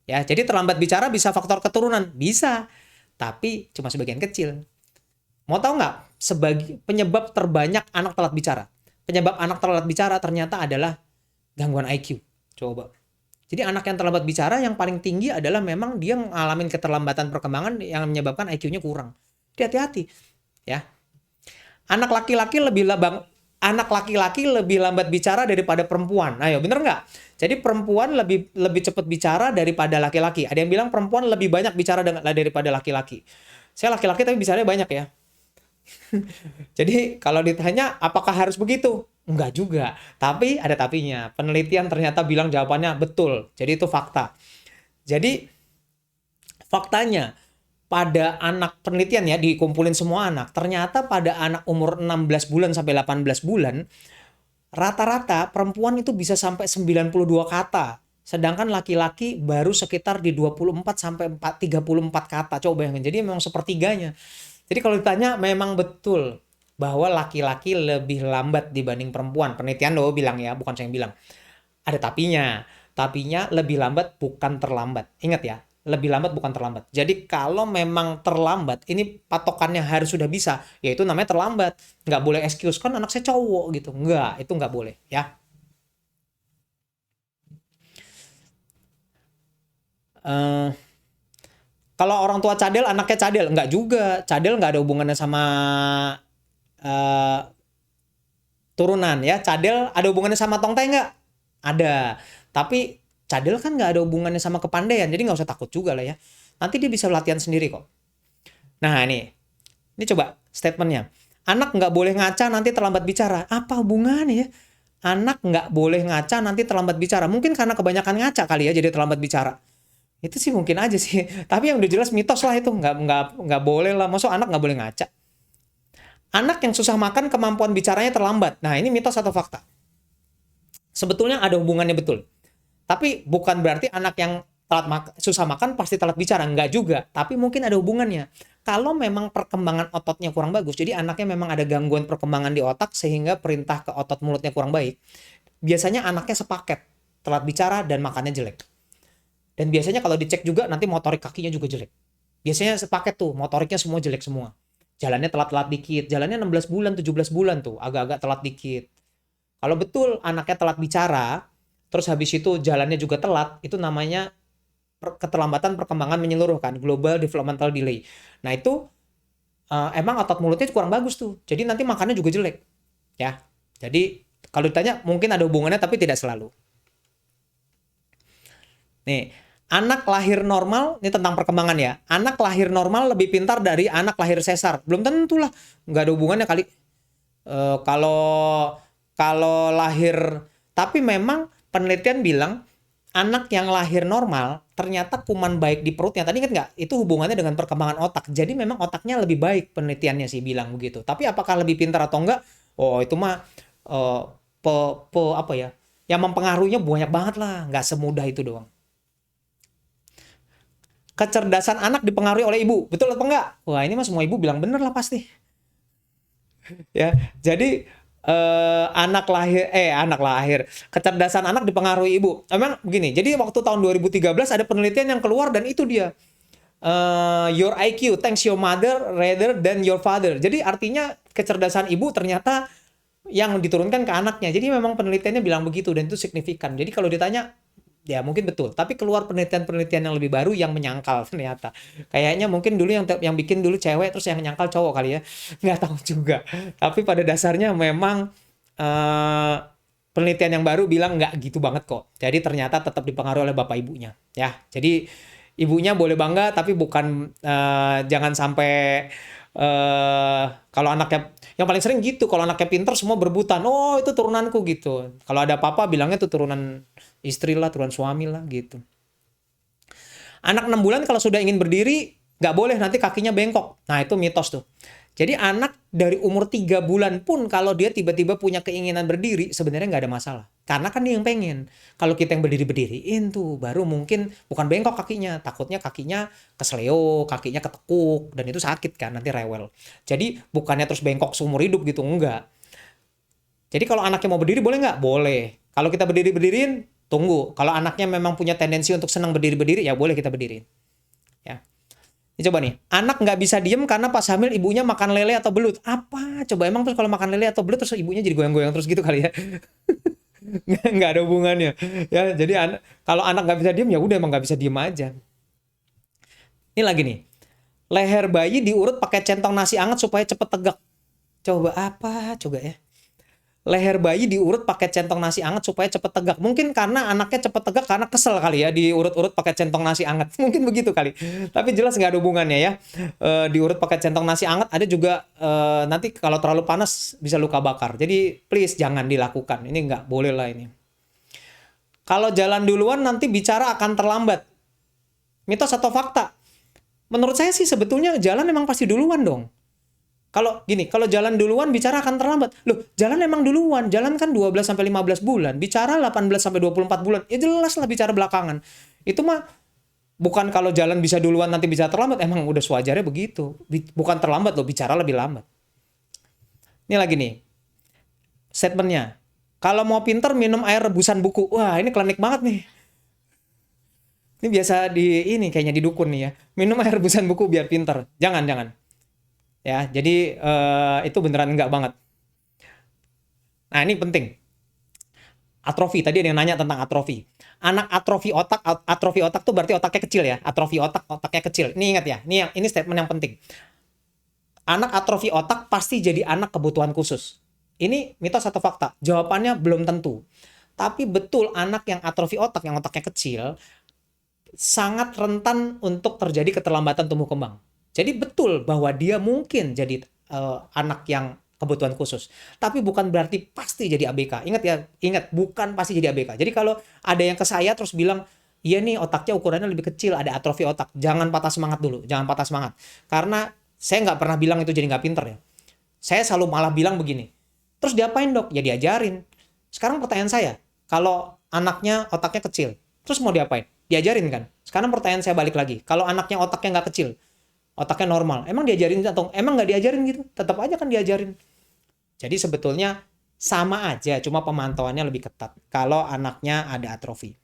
Ya, jadi terlambat bicara bisa faktor keturunan, bisa, tapi cuma sebagian kecil. Mau tahu nggak? Penyebab terbanyak anak telat bicara. Penyebab anak telat bicara ternyata adalah gangguan IQ. Coba. Jadi anak yang terlambat bicara yang paling tinggi adalah memang dia mengalami keterlambatan perkembangan yang menyebabkan IQ-nya kurang. Jadi hati-hati, ya. Anak laki-laki lebih lambat bicara daripada perempuan. Ayo, bener nggak? Jadi perempuan lebih cepat bicara daripada laki-laki. Ada yang bilang perempuan lebih banyak bicara daripada laki-laki. Saya laki-laki tapi bicaranya banyak ya. Jadi kalau ditanya apakah harus begitu? Enggak juga. Tapi ada tapinya. Penelitian ternyata bilang jawabannya betul. Jadi itu fakta. Jadi faktanya pada anak penelitian ya, dikumpulin semua anak. Ternyata pada anak umur 16 bulan sampai 18 bulan rata-rata perempuan itu bisa sampai 92 kata. Sedangkan laki-laki baru sekitar di 24 sampai 34 kata. Coba bayangin. Jadi memang sepertiganya. Jadi kalau ditanya memang betul bahwa laki-laki lebih lambat dibanding perempuan. Penelitian loh bilang ya, bukan saya yang bilang. Ada tapinya. Tapinya lebih lambat bukan terlambat. Ingat ya, lebih lambat bukan terlambat. Jadi kalau memang terlambat, ini patokannya harus sudah bisa, yaitu namanya terlambat. Nggak boleh excuse, kan anak saya cowok gitu. Nggak, itu nggak boleh ya. Eh, Kalau orang tua cadel, anaknya cadel. Nggak juga. Cadel nggak ada hubungannya sama eh, turunan ya. Cadel ada hubungannya sama tongtai nggak? Ada. Tapi cadel kan nggak ada hubungannya sama kepandaian. Jadi nggak usah takut juga lah ya. Nanti dia bisa latihan sendiri kok. Nah ini coba statementnya. Anak nggak boleh ngaca nanti terlambat bicara. Apa hubungannya ya? Anak nggak boleh ngaca nanti terlambat bicara. Mungkin karena kebanyakan ngaca kali ya jadi terlambat bicara. Itu sih mungkin aja sih. Tapi yang udah jelas mitos lah itu. Nggak boleh lah. Maksud anak nggak boleh ngaca. Anak yang susah makan kemampuan bicaranya terlambat. Nah ini mitos atau fakta? Sebetulnya ada hubungannya betul. Tapi bukan berarti anak yang susah makan pasti telat bicara. Enggak juga. Tapi mungkin ada hubungannya. Kalau memang perkembangan ototnya kurang bagus, jadi anaknya memang ada gangguan perkembangan di otak sehingga perintah ke otot mulutnya kurang baik. Biasanya anaknya sepaket. Telat bicara dan makannya jelek. Dan biasanya kalau dicek juga nanti motorik kakinya juga jelek. Biasanya sepaket tuh, motoriknya semua jelek semua. Jalannya telat-telat dikit. Jalannya 16 bulan, 17 bulan tuh. Agak-agak telat dikit. Kalau betul anaknya telat bicara, terus habis itu jalannya juga telat, itu namanya keterlambatan perkembangan menyeluruh kan, global developmental delay. Nah itu emang otot mulutnya kurang bagus tuh, jadi nanti makannya juga jelek ya. Jadi kalau ditanya mungkin ada hubungannya tapi tidak selalu. Nih, anak lahir normal, ini tentang perkembangan ya, anak lahir normal lebih pintar dari anak lahir sesar. Belum tentu lah, nggak ada hubungannya kali. Kalau kalau lahir, tapi memang penelitian bilang anak yang lahir normal ternyata kuman baik di perutnya. Tadi ingat nggak? Itu hubungannya dengan perkembangan otak. Jadi memang otaknya lebih baik, penelitiannya sih bilang begitu. Tapi apakah lebih pintar atau enggak? Oh itu mah eh, apa ya? Yang mempengaruhinya banyak banget lah. Nggak semudah itu doang. Kecerdasan anak dipengaruhi oleh ibu. Betul atau enggak? Wah ini mah semua ibu bilang bener lah pasti. Ya, jadi anak lahir kecerdasan anak dipengaruhi ibu. Emang begini, jadi waktu tahun 2013 ada penelitian yang keluar dan itu dia your IQ thanks your mother rather than your father. Jadi artinya kecerdasan ibu ternyata yang diturunkan ke anaknya. Jadi memang penelitiannya bilang begitu dan itu signifikan. Jadi kalau ditanya ya mungkin betul, tapi keluar penelitian-penelitian yang lebih baru yang menyangkal ternyata. Kayaknya mungkin dulu yang bikin dulu cewek terus yang nyangkal cowok kali ya. Nggak tahu juga. Tapi pada dasarnya memang eh, penelitian yang baru bilang nggak gitu banget kok. Jadi ternyata tetap dipengaruhi oleh bapak ibunya. Ya, jadi ibunya boleh bangga tapi bukan jangan sampai kalau anaknya yang paling sering gitu, kalau anaknya pinter semua berebutan, oh itu turunanku gitu. Kalau ada papa bilangnya itu turunan istri lah, turunan suami lah gitu. Anak 6 bulan kalau sudah ingin berdiri, nggak boleh nanti kakinya bengkok. Nah itu mitos tuh. Jadi anak dari umur 3 bulan pun kalau dia tiba-tiba punya keinginan berdiri, sebenarnya nggak ada masalah. Karena kan dia yang pengen. Kalau kita yang berdiri-berdiriin tuh, baru mungkin bukan bengkok kakinya. Takutnya kakinya kesleo, kakinya ketekuk, dan itu sakit kan, nanti rewel. Jadi bukannya terus bengkok seumur hidup gitu, enggak. Jadi kalau anaknya mau berdiri boleh nggak? Boleh. Kalau kita berdiri-berdiriin, tunggu. Kalau anaknya memang punya tendensi untuk senang berdiri-berdiri, ya boleh kita berdiriin. Ya. Ini coba nih, anak nggak bisa diem karena pas hamil ibunya makan lele atau belut. Apa? Coba emang terus kalau makan lele atau belut terus ibunya jadi goyang-goyang terus gitu kali ya? Nggak ada hubungannya. Ya, jadi kalau anak nggak bisa diem ya udah emang nggak bisa diem aja. Ini lagi nih, leher bayi diurut pakai centong nasi anget supaya cepet tegak. Coba apa? Coba ya. Leher bayi diurut pakai centong nasi anget supaya cepet tegak. Mungkin karena anaknya cepet tegak karena kesel kali ya diurut-urut pakai centong nasi anget. Mungkin begitu kali. Tapi jelas nggak ada hubungannya ya. Diurut pakai centong nasi anget ada juga nanti kalau terlalu panas bisa luka bakar. Jadi please jangan dilakukan. Ini nggak boleh lah ini. Kalau jalan duluan nanti bicara akan terlambat. Mitos atau fakta? Menurut saya sih sebetulnya jalan memang pasti duluan dong. Kalau gini, kalau jalan duluan bicara akan terlambat. Loh, jalan emang duluan. Jalan kan 12 sampai 15 bulan. Bicara 18 sampai 24 bulan. Ya jelas lah bicara belakangan. Itu mah bukan kalau jalan bisa duluan nanti bisa terlambat. Emang udah sewajarnya begitu. Bukan terlambat loh, bicara lebih lambat. Ini lagi nih. Statementnya. Kalau mau pinter minum air rebusan buku. Wah, ini klinik banget nih. Ini biasa ini kayaknya di dukun nih ya. Minum air rebusan buku biar pinter. Jangan. Ya, jadi itu beneran enggak banget. Nah, ini penting. Atrofi, tadi ada yang nanya tentang atrofi. Anak atrofi otak tuh berarti otaknya kecil ya. Atrofi otaknya kecil. Ini ingat ya, ini statement yang penting. Anak atrofi otak pasti jadi anak kebutuhan khusus. Ini mitos atau fakta? Jawabannya belum tentu. Tapi betul anak yang atrofi otak, yang otaknya kecil, sangat rentan untuk terjadi keterlambatan tumbuh kembang. Jadi betul bahwa dia mungkin jadi anak yang kebutuhan khusus. Tapi bukan berarti pasti jadi ABK. Ingat, bukan pasti jadi ABK. Jadi kalau ada yang ke saya terus bilang, iya nih otaknya ukurannya lebih kecil, ada atrofi otak. Jangan patah semangat dulu, jangan patah semangat. Karena saya nggak pernah bilang itu jadi nggak pinter ya. Saya selalu malah bilang begini, terus diapain dok? Ya diajarin. Sekarang pertanyaan saya, kalau anaknya otaknya kecil, terus mau diapain? Diajarin kan? Sekarang pertanyaan saya balik lagi, kalau anaknya otaknya nggak kecil, otaknya normal, emang diajarin atau emang nggak diajarin gitu? Tetap aja kan diajarin. Jadi sebetulnya sama aja, cuma pemantauannya lebih ketat kalau anaknya ada atrofi.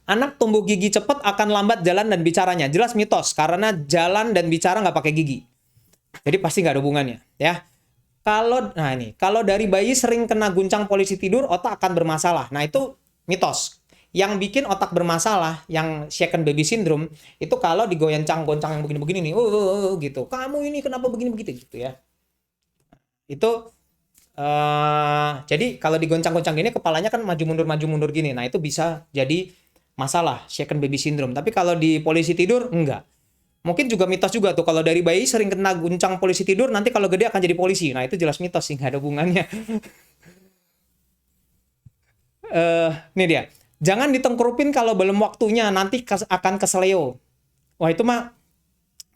Anak tumbuh gigi cepat akan lambat jalan dan bicaranya. Jelas mitos, karena jalan dan bicara nggak pakai gigi. Jadi pasti nggak ada hubungannya, ya. Kalau dari bayi sering kena guncang polisi tidur, otak akan bermasalah. Nah itu mitos. Yang bikin otak bermasalah, yang shaken baby syndrome, itu kalau digoncang-goncang yang begini-begini nih, gitu. Kamu ini kenapa begini-begitu gitu ya. Itu jadi kalau digoncang-goncang gini kepalanya kan maju mundur gini. Nah, itu bisa jadi masalah shaken baby syndrome. Tapi kalau di polisi tidur enggak. Mungkin juga mitos juga tuh kalau dari bayi sering kena guncang polisi tidur nanti kalau gede akan jadi polisi. Nah, itu jelas mitos sih, nggak ada hubungannya. Ini dia. Jangan ditengkurupin kalau belum waktunya, nanti akan keseleo. Wah, itu mah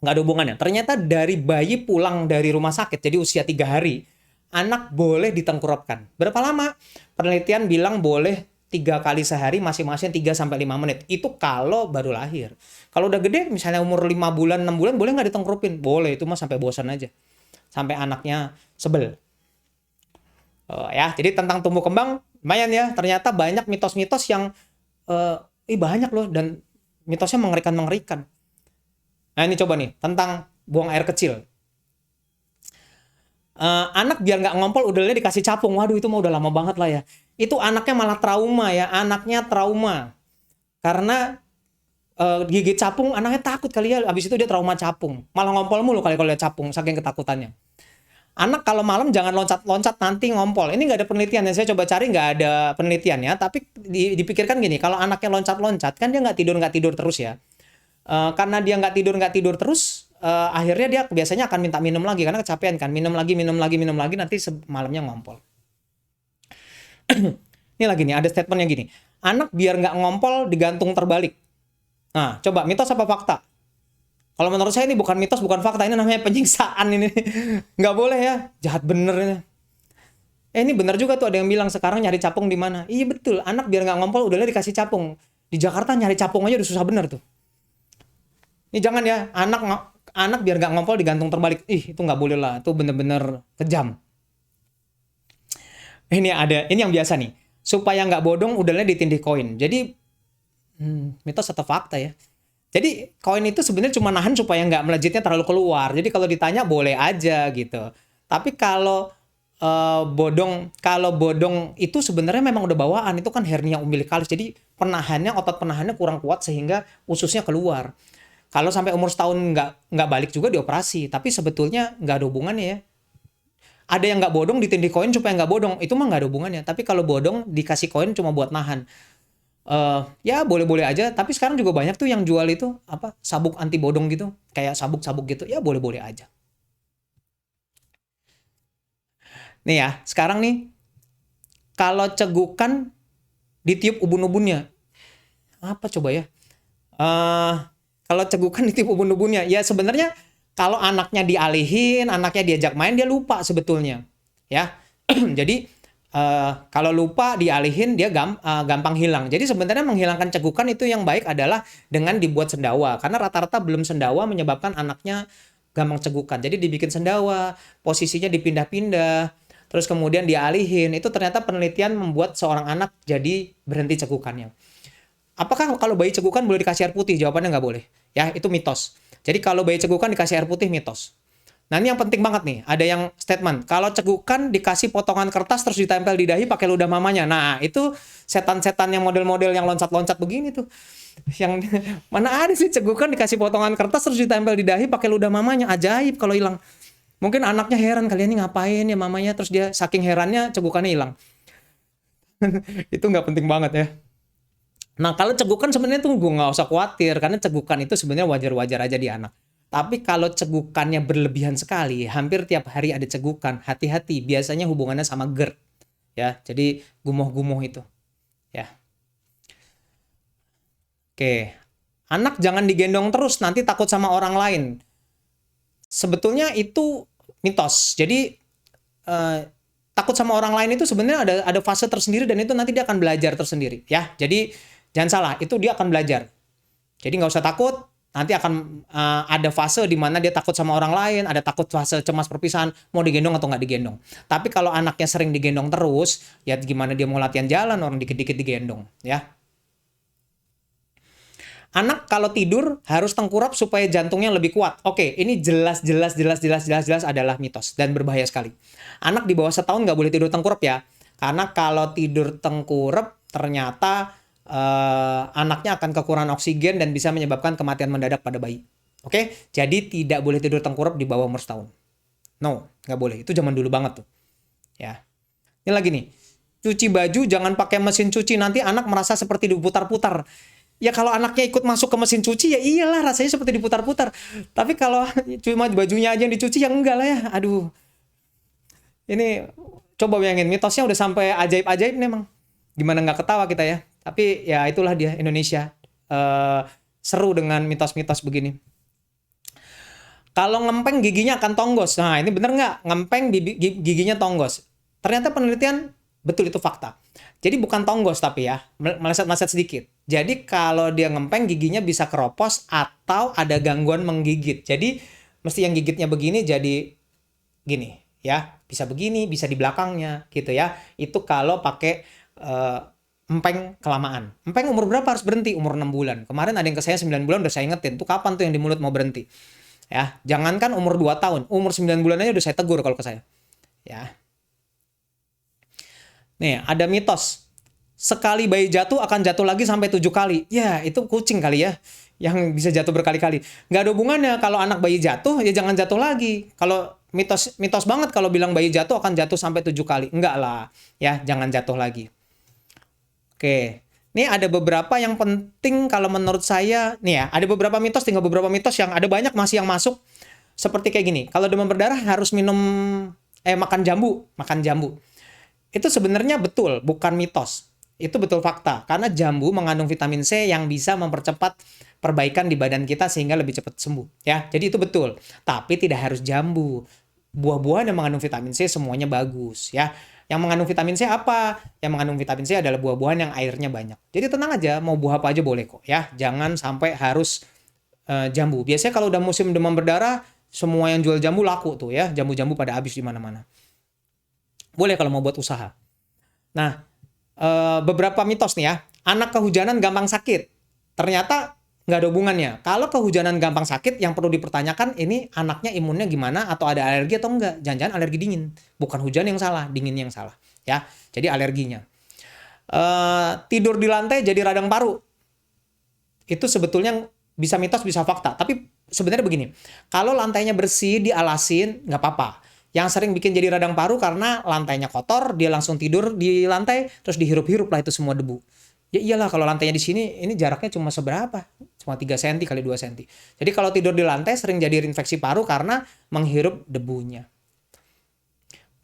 nggak ada hubungannya. Ternyata dari bayi pulang dari rumah sakit, jadi usia 3 hari, anak boleh ditengkurapkan. Berapa lama? Penelitian bilang boleh 3 kali sehari, masing-masing 3-5 menit. Itu kalau baru lahir. Kalau udah gede, misalnya umur 5 bulan, 6 bulan, boleh nggak ditengkurupin? Boleh, itu mah sampai bosan aja. Sampai anaknya sebel. Ya, jadi tentang tumbuh kembang, lumayan ya. Ternyata banyak mitos-mitos yang banyak loh, dan mitosnya mengerikan-mengerikan. Nah ini coba nih, tentang buang air kecil. Anak biar nggak ngompol udahnya dikasih capung. Waduh itu mah udah lama banget lah ya. Itu anaknya malah trauma ya, anaknya trauma. Karena gigit capung, anaknya takut kali ya, abis itu dia trauma capung. Malah ngompol mulu kali kalau lihat capung, saking ketakutannya. Anak kalau malam jangan loncat-loncat nanti ngompol. Ini nggak ada penelitian ya, saya coba cari nggak ada penelitiannya. Tapi dipikirkan gini, kalau anaknya loncat-loncat, kan dia nggak tidur terus ya. Karena dia nggak tidur terus, akhirnya dia biasanya akan minta minum lagi karena kecapean kan, minum lagi nanti malamnya ngompol. Ini lagi nih ada statementnya gini, anak biar nggak ngompol digantung terbalik. Nah coba mitos apa fakta? Kalau menurut saya ini bukan mitos, bukan fakta, ini namanya penyiksaan ini. Nggak boleh ya, jahat bener ini. Ini bener juga tuh, ada yang bilang sekarang nyari capung di mana? Iya betul, anak biar nggak ngompol udahlah dikasih capung. Di Jakarta nyari capung aja udah susah bener tuh. Ini jangan ya, anak biar nggak ngompol digantung terbalik. Itu nggak boleh lah, itu bener-bener kejam. Ini yang biasa nih. Supaya nggak bodong, udahnya ditindih koin. Jadi, mitos atau fakta ya. Jadi, koin itu sebenarnya cuma nahan supaya nggak melejitnya terlalu keluar. Jadi, kalau ditanya boleh aja gitu. Tapi kalau bodong itu sebenarnya memang udah bawaan. Itu kan hernia umbilikalis. Jadi, otot penahannya kurang kuat sehingga ususnya keluar. Kalau sampai umur setahun nggak balik juga dioperasi, tapi sebetulnya nggak ada hubungannya ya. Ada yang nggak bodong ditindih koin supaya nggak bodong, itu mah nggak ada hubungannya. Tapi kalau bodong dikasih koin cuma buat nahan, ya boleh-boleh aja. Tapi sekarang juga banyak tuh yang jual itu apa sabuk anti bodong gitu, kayak sabuk-sabuk gitu, ya boleh-boleh aja. Nih ya, sekarang nih kalau cegukan ditiup ubun-ubunnya, apa coba ya? Kalau cegukan ditiup ubun-ubunnya, ya sebenarnya Kalau anaknya dialihin, anaknya diajak main, dia lupa sebetulnya. Ya. Jadi kalau lupa dialihin dia gampang hilang. Jadi sebenarnya menghilangkan cegukan itu yang baik adalah dengan dibuat sendawa. Karena rata-rata belum sendawa menyebabkan anaknya gampang cegukan. Jadi dibikin sendawa, posisinya dipindah-pindah, terus kemudian dialihin. Itu ternyata penelitian membuat seorang anak jadi berhenti cegukannya. Apakah kalau bayi cegukan boleh dikasih air putih? Jawabannya nggak boleh. Ya, itu mitos. Jadi kalau bayi cegukan dikasih air putih, mitos. Nah, ini yang penting banget nih. Ada yang statement, kalau cegukan dikasih potongan kertas terus ditempel di dahi pakai ludah mamanya. Nah, itu setan-setan yang model-model yang loncat-loncat begini tuh. Yang mana ada sih cegukan dikasih potongan kertas terus ditempel di dahi pakai ludah mamanya. Ajaib kalau hilang. Mungkin anaknya heran, kalian ini ngapain ya mamanya, terus dia saking herannya cegukannya hilang. Itu nggak penting banget ya. Nah, kalau cegukan sebenarnya tuh gue nggak usah khawatir, karena cegukan itu sebenarnya wajar-wajar aja di anak. Tapi kalau cegukannya berlebihan sekali, hampir tiap hari ada cegukan, hati-hati, biasanya hubungannya sama GERD. Ya, jadi gumoh-gumoh itu. Ya, oke. Anak jangan digendong terus, nanti takut sama orang lain. Sebetulnya itu mitos. Jadi takut sama orang lain itu sebenarnya ada fase tersendiri dan itu nanti dia akan belajar tersendiri. Ya, jadi jangan salah, itu dia akan belajar. Jadi nggak usah takut, nanti akan ada fase di mana dia takut sama orang lain, ada takut fase cemas perpisahan, mau digendong atau nggak digendong. Tapi kalau anaknya sering digendong terus, ya gimana dia mau latihan jalan, orang dikit-dikit digendong. Ya. Anak kalau tidur harus tengkurap supaya jantungnya lebih kuat. Oke, ini jelas adalah mitos dan berbahaya sekali. Anak di bawah setahun nggak boleh tidur tengkurap ya. Karena kalau tidur tengkurap ternyata anaknya akan kekurangan oksigen dan bisa menyebabkan kematian mendadak pada bayi. Oke, jadi tidak boleh tidur tengkurap di bawah umur setahun. No, nggak boleh. Itu zaman dulu banget tuh. Ya. Ini lagi nih. Cuci baju jangan pakai mesin cuci, nanti anak merasa seperti diputar-putar. Ya kalau anaknya ikut masuk ke mesin cuci ya iyalah rasanya seperti diputar-putar. Tapi kalau cuma bajunya aja yang dicuci ya enggak lah ya. Aduh. Ini coba bayangin mitosnya udah sampai ajaib-ajaib nih emang. Gimana nggak ketawa kita ya. Tapi ya itulah dia Indonesia. Seru dengan mitos-mitos begini. Kalau ngempeng giginya akan tonggos. Nah ini bener nggak? Ngempeng giginya tonggos. Ternyata penelitian betul itu fakta. Jadi bukan tonggos tapi ya, meleset-meleset sedikit. Jadi kalau dia ngempeng giginya bisa keropos atau ada gangguan menggigit. Jadi mesti yang gigitnya begini jadi gini ya, bisa begini, bisa di belakangnya gitu ya. Itu kalau pakai empeng kelamaan. Empeng umur berapa harus berhenti? Umur 6 bulan. Kemarin ada yang ke saya 9 bulan udah saya ingetin, tuh kapan tuh yang di mulut mau berhenti? Ya, jangankan umur 2 tahun, umur 9 bulan aja udah saya tegur kalau ke saya. Ya. Nih, ada mitos. Sekali bayi jatuh akan jatuh lagi sampai 7 kali. Ya, itu kucing kali ya. Yang bisa jatuh berkali-kali. Nggak ada hubungannya. Kalau anak bayi jatuh, ya jangan jatuh lagi. Kalau mitos banget kalau bilang bayi jatuh akan jatuh sampai 7 kali. Enggak lah. Ya, jangan jatuh lagi. Oke. Ini ada beberapa yang penting kalau menurut saya. Nih ya, ada beberapa mitos, tinggal beberapa mitos yang ada banyak masih yang masuk. Seperti kayak gini. Kalau demam berdarah harus makan jambu. Makan jambu. Itu sebenarnya betul, bukan mitos. Itu betul fakta. Karena jambu mengandung vitamin C yang bisa mempercepat perbaikan di badan kita sehingga lebih cepat sembuh. Ya, jadi itu betul. Tapi tidak harus jambu. Buah-buahan yang mengandung vitamin C semuanya bagus. Ya, yang mengandung vitamin C apa? Yang mengandung vitamin C adalah buah-buahan yang airnya banyak. Jadi tenang aja, mau buah apa aja boleh kok. Ya, jangan sampai harus jambu. Biasanya kalau udah musim demam berdarah, semua yang jual jambu laku tuh ya. Jambu-jambu pada habis di mana-mana. Boleh kalau mau buat usaha. Nah, beberapa mitos nih ya. Anak kehujanan gampang sakit. Ternyata nggak ada hubungannya. Kalau kehujanan gampang sakit, yang perlu dipertanyakan ini anaknya imunnya gimana atau ada alergi atau enggak. Jangan-jangan alergi dingin. Bukan hujan yang salah, dingin yang salah. Ya, jadi alerginya. Tidur di lantai jadi radang paru. Itu sebetulnya bisa mitos, bisa fakta. Tapi sebenarnya begini. Kalau lantainya bersih, dialasin, nggak apa-apa. Yang sering bikin jadi radang paru karena lantainya kotor, dia langsung tidur di lantai, terus dihirup-hirup lah itu semua debu. Ya iyalah kalau lantainya di sini, ini jaraknya cuma seberapa? Cuma 3 cm kali 2 cm. Jadi kalau tidur di lantai sering jadi infeksi paru karena menghirup debunya.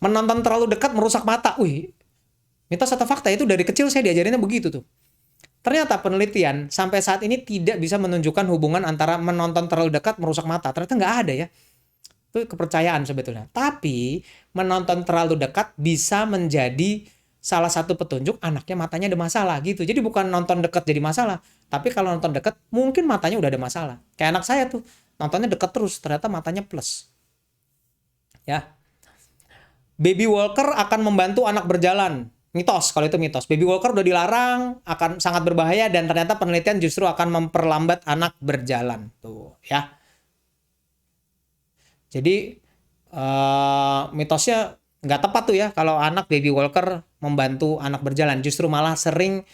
Menonton terlalu dekat merusak mata. Wih, mitos atau fakta itu dari kecil saya diajarinnya begitu tuh. Ternyata penelitian sampai saat ini tidak bisa menunjukkan hubungan antara menonton terlalu dekat merusak mata. Ternyata nggak ada ya. Itu kepercayaan sebetulnya. Tapi menonton terlalu dekat bisa menjadi salah satu petunjuk anaknya matanya ada masalah gitu. Jadi bukan nonton dekat jadi masalah, tapi kalau nonton dekat mungkin matanya udah ada masalah. Kayak anak saya tuh, nontonnya dekat terus, ternyata matanya plus. Ya. Baby walker akan membantu anak berjalan. Mitos, kalau itu mitos. Baby walker udah dilarang, akan sangat berbahaya dan ternyata penelitian justru akan memperlambat anak berjalan. Tuh, ya. Jadi mitosnya nggak tepat tuh ya kalau anak baby walker membantu anak berjalan, justru malah sering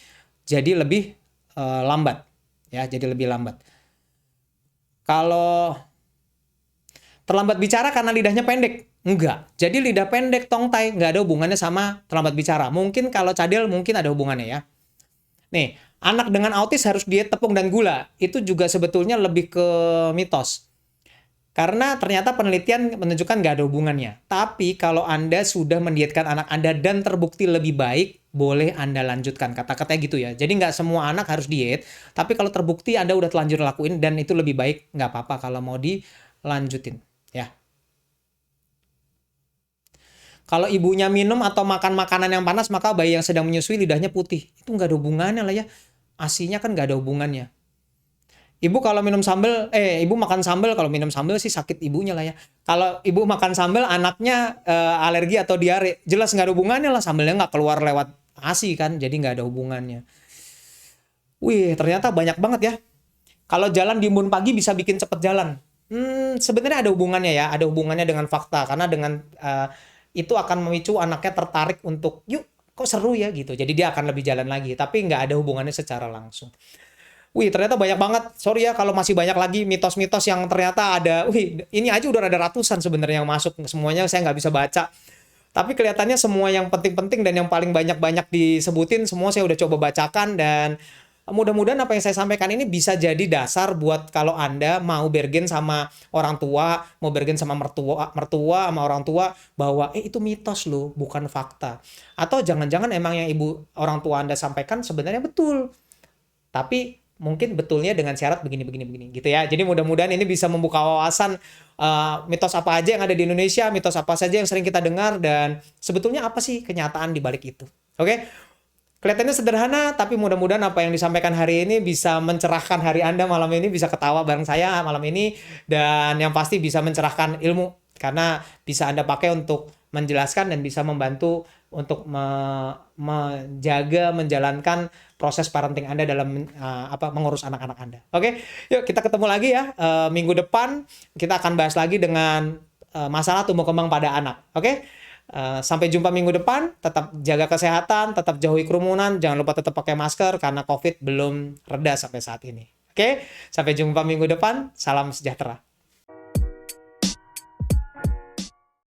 jadi lebih lambat ya, jadi lebih lambat. Kalau terlambat bicara karena lidahnya pendek, enggak. Jadi lidah pendek tongtai nggak ada hubungannya sama terlambat bicara. Mungkin kalau cadel mungkin ada hubungannya ya. Nih, anak dengan autis harus diet tepung dan gula, itu juga sebetulnya lebih ke mitos. Karena ternyata penelitian menunjukkan nggak ada hubungannya. Tapi kalau Anda sudah mendietkan anak Anda dan terbukti lebih baik, boleh Anda lanjutkan. Kata-katanya gitu ya. Jadi nggak semua anak harus diet. Tapi kalau terbukti Anda udah telanjur lakuin dan itu lebih baik, nggak apa-apa kalau mau dilanjutin. Ya. Kalau ibunya minum atau makan makanan yang panas, maka bayi yang sedang menyusui lidahnya putih. Itu nggak ada hubungannya lah ya. ASINya kan nggak ada hubungannya. Ibu kalau minum sambal, ibu makan sambal, kalau minum sambal sih sakit ibunya lah ya. Kalau ibu makan sambal, anaknya alergi atau diare, jelas nggak ada hubungannya lah, sambalnya nggak keluar lewat ASI kan, jadi nggak ada hubungannya. Wih, ternyata banyak banget ya. Kalau jalan di embun pagi bisa bikin cepet jalan. Sebenarnya ada hubungannya ya, ada hubungannya dengan fakta, karena dengan itu akan memicu anaknya tertarik untuk, yuk, kok seru ya gitu. Jadi dia akan lebih jalan lagi, tapi nggak ada hubungannya secara langsung. Wih, ternyata banyak banget. Sorry ya kalau masih banyak lagi mitos-mitos yang ternyata ada. Wih, ini aja udah ada ratusan sebenarnya yang masuk. Semuanya saya nggak bisa baca. Tapi kelihatannya semua yang penting-penting dan yang paling banyak-banyak disebutin, semua saya udah coba bacakan. Dan mudah-mudahan apa yang saya sampaikan ini bisa jadi dasar buat kalau Anda mau bergen sama orang tua, mau bergen sama mertua sama orang tua, bahwa itu mitos loh, bukan fakta. Atau jangan-jangan emang yang ibu orang tua Anda sampaikan sebenarnya betul. Tapi mungkin betulnya dengan syarat begini gitu ya. Jadi mudah-mudahan ini bisa membuka wawasan mitos apa aja yang ada di Indonesia, mitos apa saja yang sering kita dengar, dan sebetulnya apa sih kenyataan di balik itu. Oke? Kelihatannya sederhana, tapi mudah-mudahan apa yang disampaikan hari ini bisa mencerahkan hari Anda malam ini, bisa ketawa bareng saya malam ini, dan yang pasti bisa mencerahkan ilmu, karena bisa Anda pakai untuk menjelaskan dan bisa membantu untuk menjaga, menjalankan proses parenting Anda dalam mengurus anak-anak Anda. Oke, yuk kita ketemu lagi ya minggu depan. Kita akan bahas lagi dengan masalah tumbuh kembang pada anak. Oke, sampai jumpa minggu depan. Tetap jaga kesehatan, tetap jauhi kerumunan, jangan lupa tetap pakai masker karena COVID belum reda sampai saat ini. Oke, sampai jumpa minggu depan. Salam sejahtera.